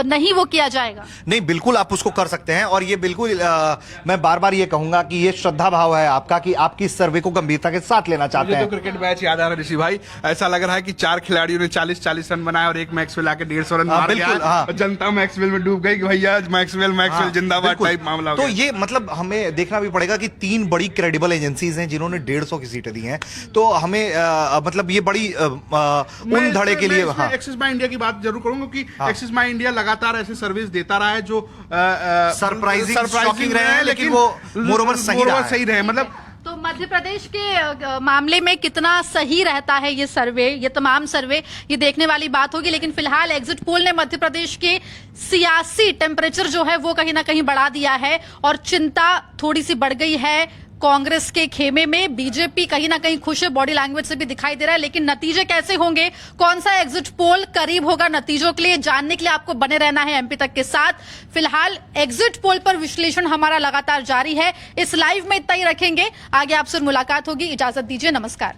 Speaker 1: नहीं वो किया जाएगा?
Speaker 2: नहीं, बिल्कुल आप उसको कर सकते हैं। और ये बिल्कुल मैं बार बार ये कहूंगा कि ये श्रद्धा भाव है आपका कि आपकी इस सर्वे को गंभीरता के साथ लेना चाहते हैं।
Speaker 3: तो क्रिकेट मैच याद आ रहा है ऋषि भाई, ऐसा लग रहा है कि 4 खिलाड़ियों ने 40-40 रन बनाए और एक मैक्सवेल आके 150 रन मार गया। जनता मैक्सवेल में डूब गई कि भैया मैक्सवेल जिंदाबाद टाइप मामला हो
Speaker 2: तो
Speaker 3: गया।
Speaker 2: ये मतलब हमें देखना भी पड़ेगा कि 3 बड़ी क्रेडिबल एजेंसीज हैं जिन्होंने 150 की सीटें दी हैं। तो हमें मतलब ये बड़ी उन धड़े के लिए
Speaker 3: एक्सिस बैंक इंडिया की बात जरूर करूंगा क्योंकि एक्सिस बैंक इंडिया लगातार ऐसे सर्विस देता रहा है जो
Speaker 2: सरप्राइजिंग शॉकिंग रहे हैं, लेकिन वो मोरोवर सही रहे। मतलब
Speaker 1: तो मध्य प्रदेश के मामले में कितना सही रहता है ये सर्वे, ये तमाम सर्वे, ये देखने वाली बात होगी। लेकिन फिलहाल एग्जिट पोल ने मध्य प्रदेश के सियासी टेम्परेचर जो है वो कहीं ना कहीं बढ़ा दिया है और चिंता थोड़ी सी बढ़ गई है कांग्रेस के खेमे में। बीजेपी कहीं ना कहीं खुश है, बॉडी लैंग्वेज से भी दिखाई दे रहा है। लेकिन नतीजे कैसे होंगे, कौन सा एग्जिट पोल करीब होगा नतीजों के लिए, जानने के लिए आपको बने रहना है एमपी तक के साथ। फिलहाल एग्जिट पोल पर विश्लेषण हमारा लगातार जारी है। इस लाइव में इतना ही रखेंगे, आगे आपसे मुलाकात होगी। इजाजत दीजिए, नमस्कार।